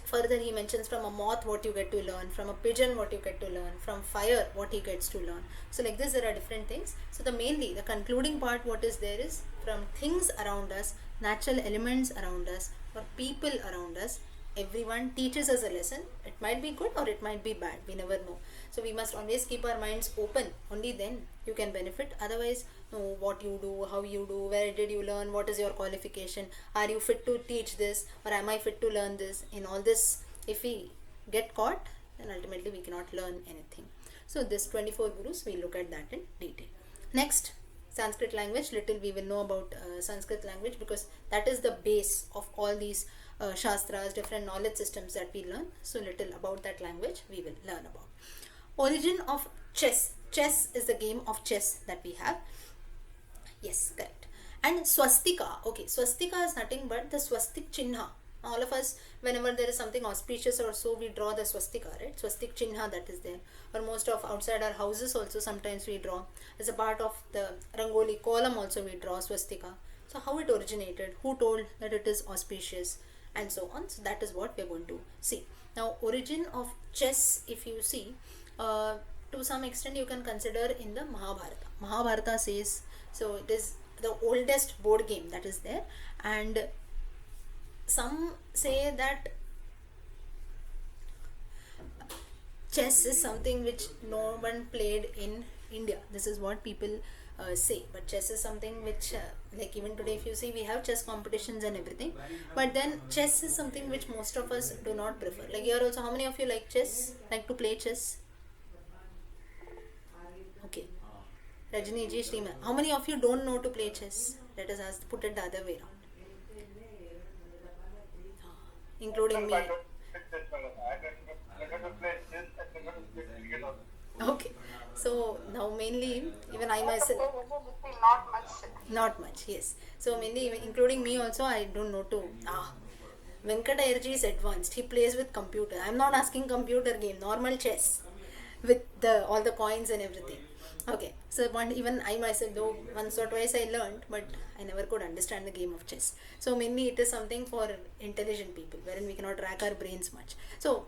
A: Further he mentions from a moth what you get to learn, from a pigeon what you get to learn, from fire what he gets to learn. So like this there are different things. So the concluding part what is there is from things around us, natural elements around us, or people around us, everyone teaches us a lesson. It might be good or it might be bad, we never know. So we must always keep our minds open, only then you can benefit. Otherwise, know what you do, how you do, where did you learn, what is your qualification, are you fit to teach this, or am I fit to learn this? In all this, if we get caught, then ultimately we cannot learn anything. So this 24 gurus, we look at that in detail. Next, Sanskrit language. Little we will know about Sanskrit language, because that is the base of all these Shastras, different knowledge systems that we learn. So little about that language we will learn about. Origin of chess. Chess is the game of chess that we have. Yes, correct. And swastika. Okay, swastika is nothing but the swastik chinha. All of us, whenever there is something auspicious or so, we draw the swastika, right? Swastik chinha that is there. Or most of outside our houses also sometimes we draw. As a part of the Rangoli column also we draw swastika. So how it originated, who told that it is auspicious, and so on. So that is what we are going to see. Now origin of chess, if you see, to some extent you can consider in the Mahabharata. Mahabharata says, so it is the oldest board game that is there, and some say that chess is something which no one played in India. This is what people say. But chess is something which like even today if you see, we have chess competitions and everything, but then chess is something which most of us do not prefer. Like here also, how many of you like chess, like to play chess? Okay, Rajni ji, Sriman, how many of you don't know to play chess? Let us ask, put it the other way around. Including me. Okay, so now mainly even I myself, not much, yes. So mainly including me also, I don't know to. Venkata Ayarji is advanced. He plays with computer. I'm not asking computer game, normal chess with all the coins and everything. Okay, so even I myself, though once or twice I learned, but I never could understand the game of chess. So mainly it is something for intelligent people, wherein we cannot rack our brains much. So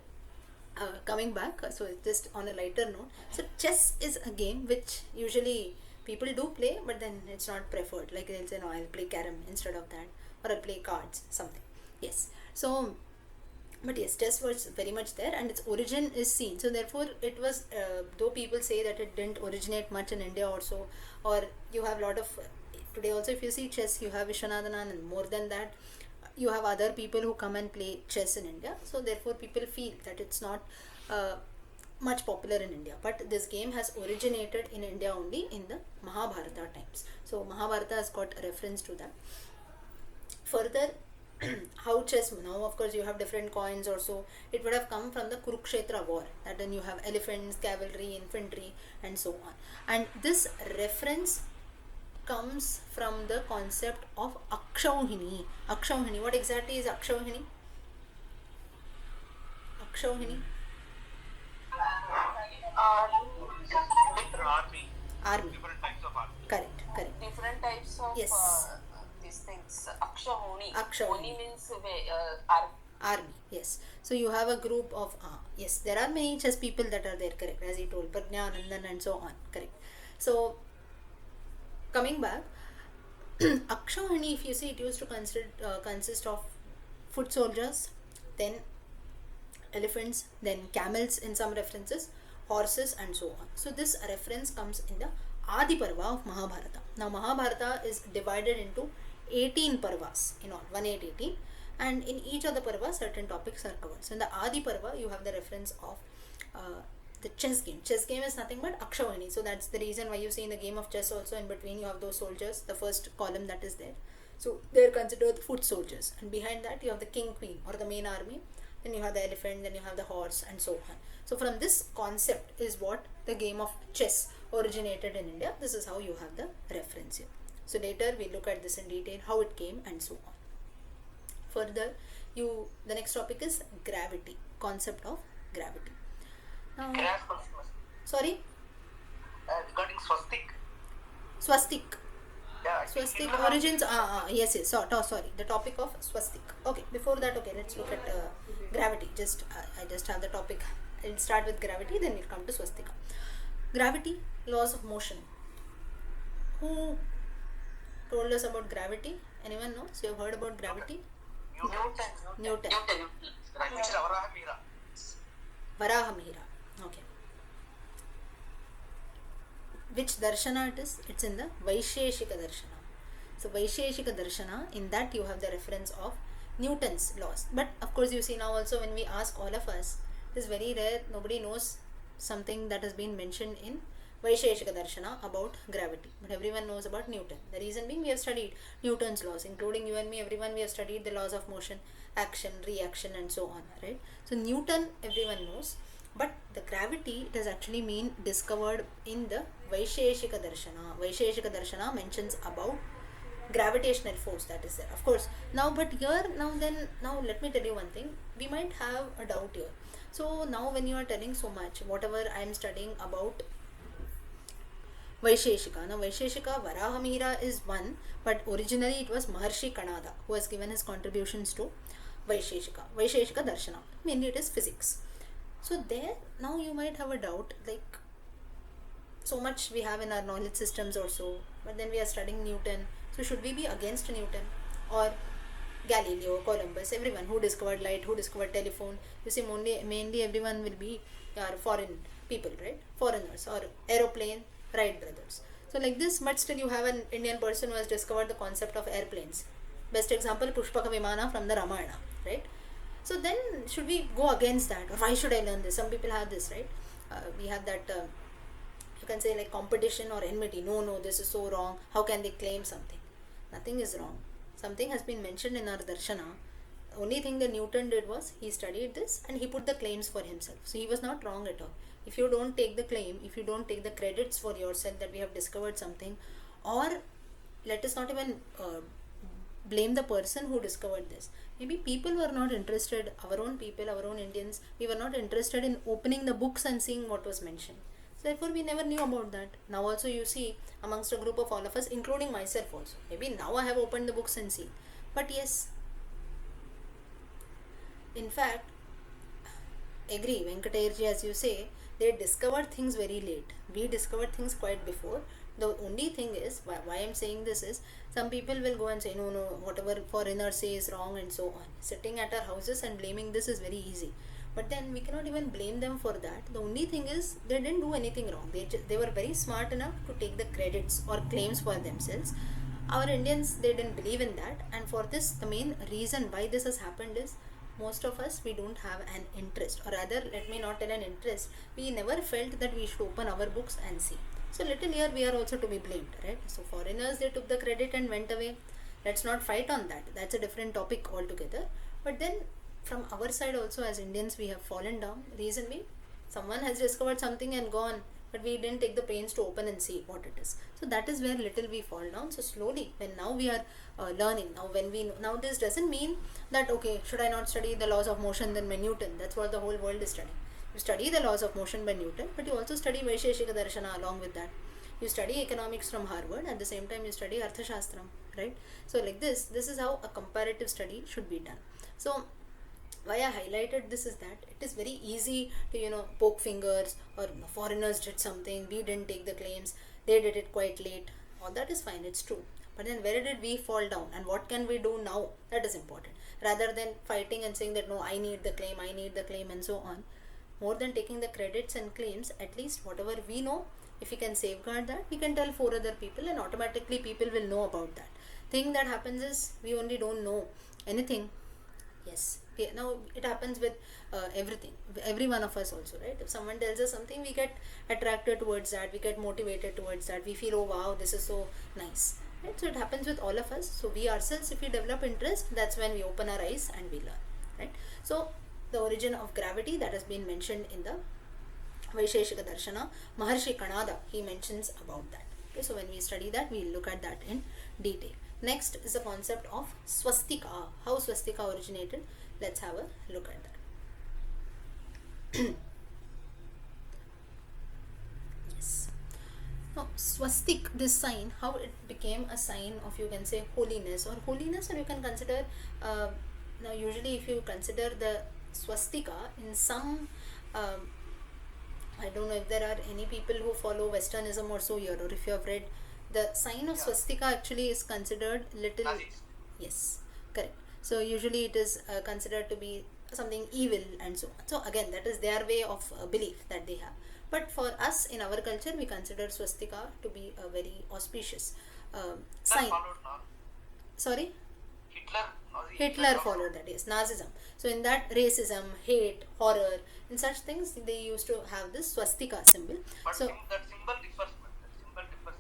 A: coming back, so just on a lighter note, so chess is a game which usually people do play, but then it's not preferred. Like they'll say, no, I'll play carom instead of that, or I'll play cards, something. Yes, so but yes, chess was very much there, and its origin is seen. So therefore it was, though people say that it didn't originate much in India also, or you have a lot of, today also if you see chess, you have Vishwanathan, and more than that you have other people who come and play chess in India. So therefore people feel that it's not much popular in India, but this game has originated in India only in the Mahabharata times. So Mahabharata has got a reference to that. Further, how chess, now of course you have different coins or so, it would have come from the Kurukshetra war, that then you have elephants, cavalry, infantry, and so on. And this reference comes from the concept of Akshauhini. Akshauhini. What exactly is Akshauhini? Akshauhini.
B: Army.
A: Army.
B: Different types of army.
A: Correct. Correct.
E: Different types of
A: Yes.
E: these things. Akshahoni.
A: Akshahoni.
E: Honi means
A: Army. Yes. So you have a group of yes, there are many chess people that are there. Correct. As he told, Prajna, Nandan, and so on. Correct. So coming back, Akshauhini, if you see, it used to consist of foot soldiers, then elephants, then camels in some references, horses, and so on. So this reference comes in the Adi Parva of Mahabharata. Now Mahabharata is divided into 18 parvas in all, 118, and in each of the parvas certain topics are covered. So in the Adi Parva you have the reference of the chess game. Chess game is nothing but Akshauhini. So that's the reason why you see in the game of chess also in between you have those soldiers, the first column that is there. So they are considered the foot soldiers, and behind that you have the king, queen, or the main army. Then you have the elephant, then you have the horse, and so on. So from this concept is what the game of chess originated in India. This is how you have the reference here. So later we look at this in detail, how it came and so on. Further, the next topic is gravity, concept of gravity. Now,
B: Can I ask one question?
A: sorry,
B: Regarding swastik.
A: swastik.
B: Yeah,
A: Swastik origins, yes, sorry, the topic of swastik. Okay, before that, okay, let's look at gravity. I just have the topic. I'll start with gravity, then we'll come to swastika. Gravity, laws of motion. Who told us about gravity? Anyone knows? You have heard about gravity? Newton.
B: Right, which is Avaraha Mira.
A: Varahamihira. Okay. Which darshana it is? It's in the Vaisheshika darshana. So Vaisheshika darshana, in that you have the reference of Newton's laws. But of course you see now also when we ask all of us, it is very rare, nobody knows something that has been mentioned in Vaisheshika darshana about gravity. But everyone knows about Newton. The reason being we have studied Newton's laws, including you and me, everyone, we have studied the laws of motion, action, reaction, and so on, right? So Newton everyone knows. But the gravity, it has actually been discovered in the Vaisheshika darshana. Vaisheshika darshana mentions about gravitational force that is there. Of course, now let me tell you one thing. We might have a doubt here. So now when you are telling so much, whatever I am studying about Vaisheshika. Now Vaisheshika, Varahamihira is one, but originally it was Maharshi Kanada who has given his contributions to Vaisheshika. Vaisheshika darshana. Mainly it is physics. So there, now you might have a doubt, like so much we have in our knowledge systems also, but then we are studying Newton. So should we be against Newton or Galileo, Columbus, everyone who discovered light, who discovered telephone? You see, mainly everyone will be foreign people, right? Foreigners, or aeroplane, Wright brothers. So like this, but still you have an Indian person who has discovered the concept of airplanes. Best example, Pushpaka Vimana from the Ramayana, right? So then should we go against that, or why should I learn this? Some people have this, right? We have that you can say like competition or enmity. No, this is so wrong. How can they claim something? Nothing is wrong. Something has been mentioned in our darshana. The only thing that Newton did was he studied this and he put the claims for himself. So he was not wrong at all. If you don't take the claim, if you don't take the credits for yourself that we have discovered something, or let us not even blame the person who discovered this. Maybe people were not interested, our own people, our own Indians, we were not interested in opening the books and seeing what was mentioned. So therefore we never knew about that. Now also you see amongst a group of all of us, including myself also. Maybe now I have opened the books and seen. But yes, in fact, agree, Venkatayarji, as you say, they discovered things very late. We discovered things quite before. The only thing is, why I am saying this is, some people will go and say, no, whatever foreigners say is wrong and so on. Sitting at our houses and blaming this is very easy. But then we cannot even blame them for that. The only thing is, they didn't do anything wrong. They were very smart enough to take the credits or claims for themselves. Our Indians, they didn't believe in that. And for this, the main reason why this has happened is, most of us, we don't have an interest, or rather, let me not tell an interest, we never felt that we should open our books and see. So little here we are also to be blamed, right? So foreigners, they took the credit and went away. Let's not fight on that. That's a different topic altogether. But then from our side also, as Indians, we have fallen down. Reason being, someone has discovered something and gone. but we didn't take the pains to open and see what it is. So that is where little we fall down. So slowly, when now we are learning, now when we know, now this doesn't mean that okay, should I not study the laws of motion then by Newton? That's what the whole world is studying. You study the laws of motion by Newton, but you also study Vaisheshika Darshana along with that. You study economics from Harvard, at the same time you study Shastram, right? So like this is how a comparative study should be done. So why I highlighted this is that it is very easy to poke fingers, or foreigners did something, we didn't take the claims, they did it quite late. All that is fine, it's true. But then where did we fall down and what can we do now? That is important. Rather than fighting and saying that no, I need the claim and so on. More than taking the credits and claims, at least whatever we know, if we can safeguard that, we can tell 4 other people and automatically people will know about that. Thing that happens is we only don't know anything. Yes, now it happens with everything, every one of us also, right? If someone tells us something, we get attracted towards that, we get motivated towards that, we feel, oh wow, this is so nice, right? So it happens with all of us. So we ourselves, if we develop interest, that's when we open our eyes and we learn, right? So the origin of gravity, that has been mentioned in the Vaisheshika Darshana. Maharshi Kanada, he mentions about that. Okay, so when we study that, we'll look at that in detail. Next is the concept of swastika. How swastika originated? Let's have a look at that. Yes. Now, swastik, this sign, how it became a sign of, you can say, holiness, or you can consider, now usually if you consider the swastika in some, I don't know if there are any people who follow Westernism or so here, or if you have read, the sign of swastika actually is considered little, yes, correct. So usually it is considered to be something evil and so on. So again, that is their way of belief that they have. But for us in our culture, we consider swastika to be a very auspicious sign. Sorry? Hitler followed that, yes, Nazism. So in that, racism, hate, horror, in such things, they used to have this swastika symbol.
B: But
A: so
B: that symbol differs.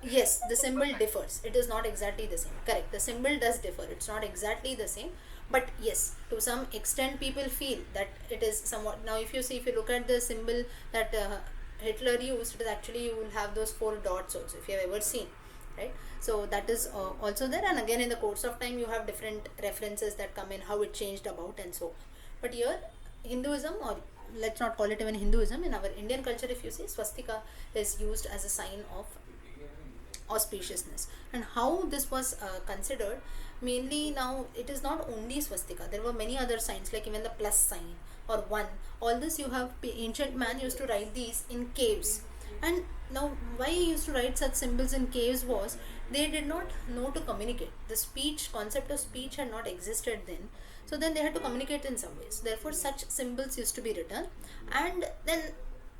A: yes, the symbol differs. It is not exactly the same. Correct. The symbol does differ. It's not exactly the same. But yes, to some extent, people feel that it is somewhat. Now, if you look at the symbol that Hitler used, it is actually, you will have those 4 dots also, if you have ever seen, right? So that is also there. And again, in the course of time, you have different references that come in, how it changed about and so on. But here, Hinduism, or let's not call it even Hinduism, in our Indian culture, if you see, swastika is used as a sign of auspiciousness. And how this was considered, mainly now it is not only swastika, there were many other signs, like even the plus sign or 1. All this you have, ancient man used to write these in caves. And now why he used to write such symbols in caves was, they did not know to communicate. The concept of speech had not existed then. So then they had to communicate in some ways. Therefore such symbols used to be written, and then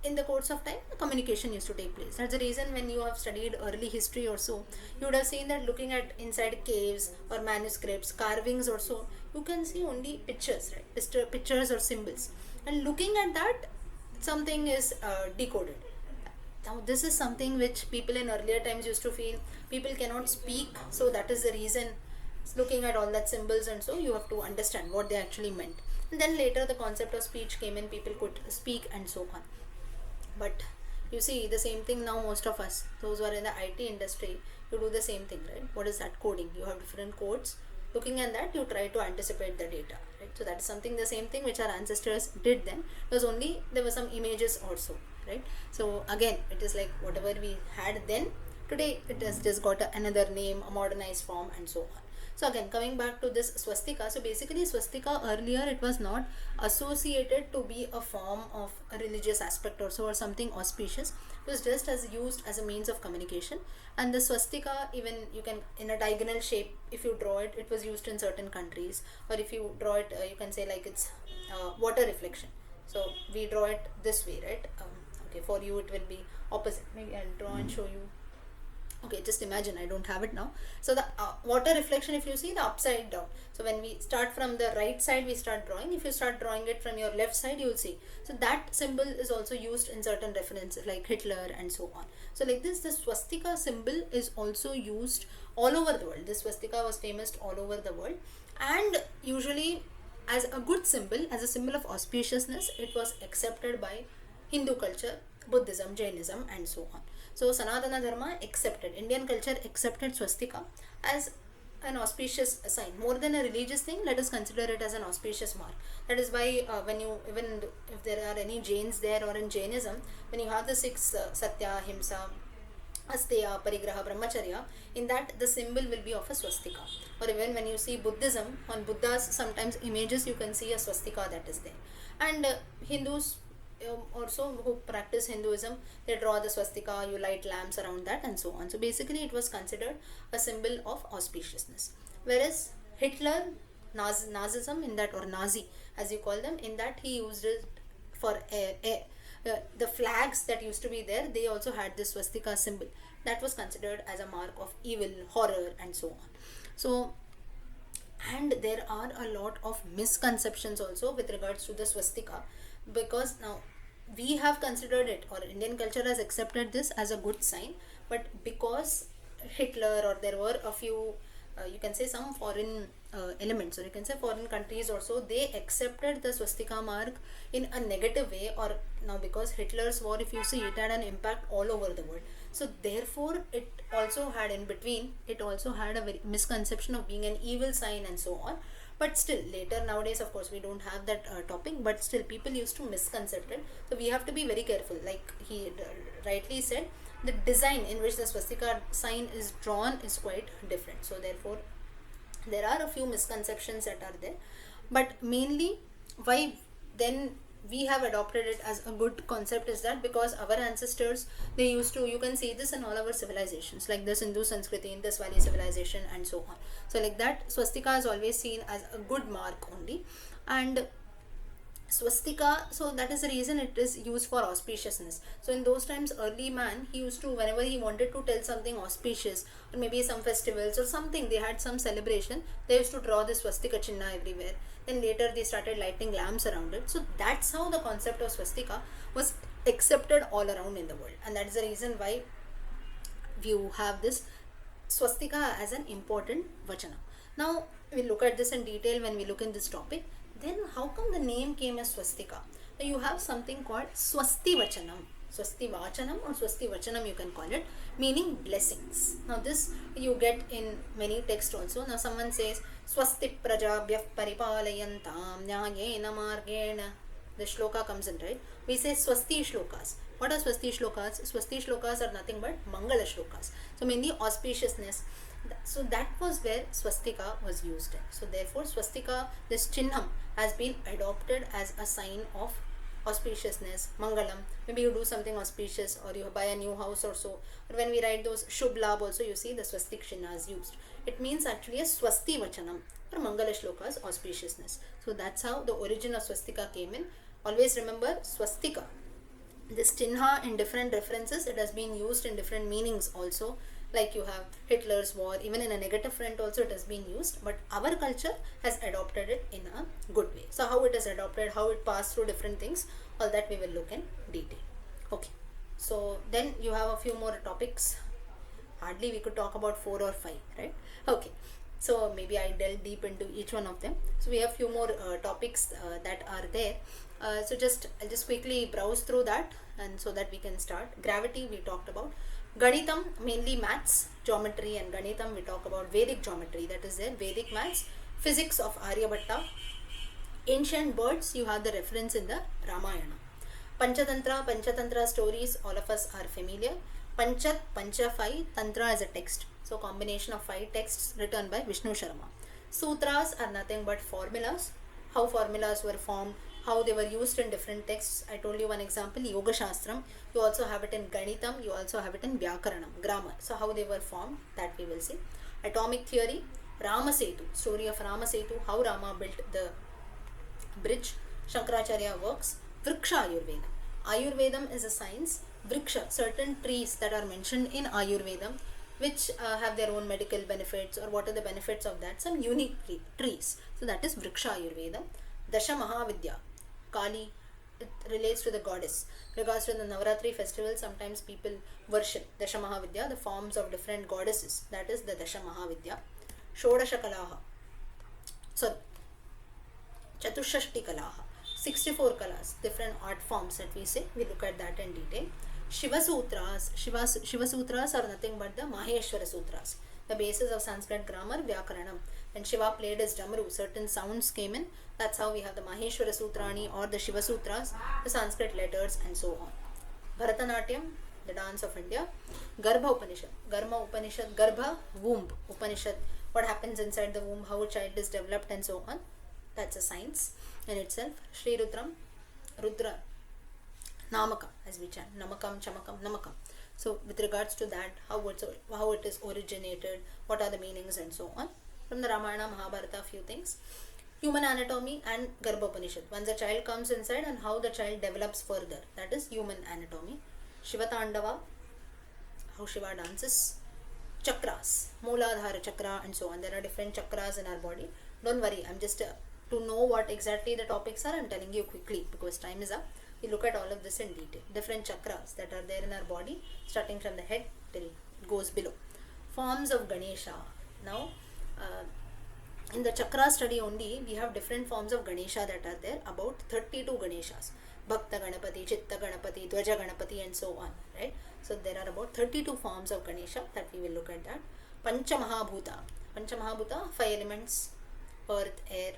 A: in the course of time, communication used to take place. That's the reason when you have studied early history or so, you would have seen that looking at inside caves or manuscripts, carvings or so, you can see only pictures, right? Pictures or symbols. And looking at that, something is decoded. Now this is something which people in earlier times used to feel, people cannot speak, so that is the reason, looking at all that symbols and so, you have to understand what they actually meant. And then later the concept of speech came in, people could speak and so on. But you see the same thing now, most of us, those who are in the IT industry, you do the same thing, right? What is that? Coding. You have different codes. Looking at that, you try to anticipate the data, right? So that is something, the same thing which our ancestors did then. It was only, there were some images also, right? So again, it is like whatever we had then, today it has just got another name, a modernized form and so on. So again, coming back to this swastika, so basically swastika earlier, it was not associated to be a form of a religious aspect or so, or something auspicious. It was just as used as a means of communication. And the swastika, even you can, in a diagonal shape, if you draw it, it was used in certain countries. Or if you draw it, you can say like it's water reflection. So we draw it this way, right? Okay, for you it will be opposite. Maybe I'll draw and show you. Okay, just imagine, I don't have it now. So the water reflection, if you see, the upside down. So when we start from the right side, we start drawing. If you start drawing it from your left side, you will see. So that symbol is also used in certain references like Hitler and so on. So like this, the swastika symbol is also used all over the world. This swastika was famous all over the world. And usually as a good symbol, as a symbol of auspiciousness, it was accepted by Hindu culture Buddhism, Jainism, and so on. So Sanatana Dharma accepted, Indian culture accepted swastika as an auspicious sign. More than a religious thing, let us consider it as an auspicious mark. That is why when you, even if there are any Jains there or in Jainism, when you have the six Satya, Himsa, Asteya, Parigraha, Brahmacharya, in that the symbol will be of a swastika. Or even when you see Buddhism, on Buddha's sometimes images you can see a swastika that is there. And Hindus also who practice Hinduism, they draw the swastika, you light lamps around that and so on. So basically it was considered a symbol of auspiciousness. Whereas Hitler, Nazism in that, or Nazi as you call them, in that he used it for the flags that used to be there, they also had this swastika symbol that was considered as a mark of evil, horror and so on. So, and there are a lot of misconceptions also with regards to the swastika, because now we have considered it, or Indian culture has accepted this as a good sign, but because Hitler, or there were a few you can say some foreign elements, or you can say foreign countries also, they accepted the swastika mark in a negative way. Or now because Hitler's war, if you see, it had an impact all over the world, so therefore it also had, in between, it also had a very misconception of being an evil sign and so on. But still later, nowadays of course we don't have that topic, but still people used to misconcept it. So we have to be very careful. Like he rightly said, the design in which the swastika sign is drawn is quite different. So therefore there are a few misconceptions that are there, but mainly why then we have adopted it as a good concept is that because our ancestors, they used to, you can see this in all our civilizations, like the Sindhu Sanskriti, Indus Valley civilization and so on. So like that, swastika is always seen as a good mark only. And swastika, so that is the reason it is used for auspiciousness. So in those times, early man, he used to, whenever he wanted to tell something auspicious, or maybe some festivals or something, they had some celebration, they used to draw the swastika chinna everywhere. Then later they started lighting lamps around it. So that's how the concept of swastika was accepted all around in the world, and that is the reason why you have this swastika as an important vachana. Now we look at this in detail when we look in this topic. Then how come the name came as swastika? Now you have something called swasti vachanam, swasti vachanam or swasti vachanam you can call it, meaning blessings. Now this you get in many texts also. Now someone says swasti prajabhyah paripalayantam nyayena margena, the shloka comes in, right? We say swasti shlokas. What are swasti shlokas? Swasti shlokas are nothing but mangala shlokas, so mainly auspiciousness. So that was where swastika was used in. So therefore swastika, this chinnam, has been adopted as a sign of auspiciousness, mangalam. Maybe you do something auspicious, or you buy a new house or so, or when we write those shubh labh also, you see the swastik chinna is used. It means actually a swasti vachanam, or mangala shlokas, auspiciousness. So that's how the origin of swastika came in. Always remember, swastika, this chinna, in different references, it has been used in different meanings also. Like you have Hitler's war, even in a negative front also it has been used, but our culture has adopted it in a good way. So how it is adopted, how it passed through different things, all that we will look in detail. Okay, so then you have a few more topics. Hardly we could talk about 4 or 5, right? Okay, so maybe I delve deep into each one of them. So we have few more topics that are there. So I'll just quickly browse through that, and so that we can start. Gravity we talked about. Ganitam, mainly maths, geometry, and Ganitam we talk about Vedic geometry, that is there, Vedic maths. Physics of Aryabhatta. Ancient birds, you have the reference in the Ramayana. Panchatantra stories, all of us are familiar. Panchat, Pancha 5, Tantra is a text. So combination of 5 texts written by Vishnu Sharma. Sutras are nothing but formulas, how formulas were formed, how they were used in different texts. I told you one example, Yoga Shastram. You also have it in Ganitam, you also have it in Vyakaranam, grammar. So how they were formed, that we will see. Atomic theory, Rama Setu, story of Rama Setu, how Rama built the bridge. Shankaracharya works. Vriksha Ayurveda. Ayurvedam is a science. Vriksha, certain trees that are mentioned in Ayurvedam, which have their own medical benefits, or what are the benefits of that, some unique trees. So that is Vriksha Ayurveda. Dasha Mahavidya, Kali, it relates to the goddess. Regards to the Navaratri festival, sometimes people worship Dasha Mahavidya, the forms of different goddesses. That is the Dasha Mahavidya. Shodasha Kalaha, sorry, Chatushashti Kalaha. 64 kalas, different art forms that we say. We look at that in detail. Shiva Sutras. Shiva Sutras are nothing but the Maheshwara Sutras, the basis of Sanskrit grammar, Vyakaranam. When Shiva played his Damru, certain sounds came in. That's how we have the Maheshwara Sutrani or the Shiva Sutras, the Sanskrit letters, and so on. Bharatanatyam, the dance of India. Garbha Upanishad. Garbha, womb. Upanishad, what happens inside the womb, how a child is developed, and so on. That's a science in itself. Sri Rudram, Rudra, Namakam, as we chant. Namakam, Chamakam, Namakam. So, with regards to that, how it is originated, what are the meanings, and so on. From the Ramayana, Mahabharata, few things. Human anatomy and Garbha Upanishad. Once a child comes inside and how the child develops further. That is human anatomy. Shiva Tandava, how Shiva dances. Chakras, Mooladhara chakra, and so on. There are different chakras in our body. Don't worry, I'm just to know what exactly the topics are, I'm telling you quickly because time is up. We look at all of this in detail. Different chakras that are there in our body, starting from the head till it goes below. Forms of Ganesha. Now, in the chakra study only, we have different forms of Ganesha that are there, about 32 Ganeshas. Bhakta Ganapati, Chitta Ganapati, Dvaja Ganapati, and so on, right? So there are about 32 forms of Ganesha that we will look at that. Pancha Mahabhuta, 5 elements, earth, air,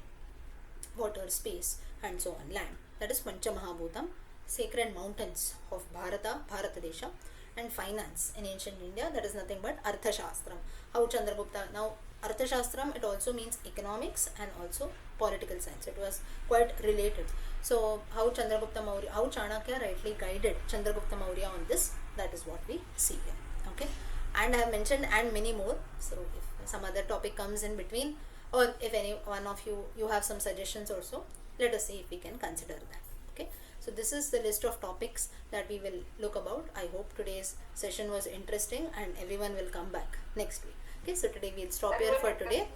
A: water, space, and so on, land. That is Pancha Mahabhutam. Sacred mountains of Bharata Desha, and finance in ancient India, that is nothing but Arthashastram. How Chandragupta, now Arthashastram, it also means economics and also political science. It was quite related. So how Chandragupta Maurya, how Chanakya rightly guided Chandragupta Maurya on this, that is what we see here. Okay, and I have mentioned and many more. So if some other topic comes in between, or if any one of you have some suggestions also, let us see if we can consider that. Okay, so this is the list of topics that we will look about. I hope today's session was interesting and everyone will come back next week. Okay, so today we'll stop here for today.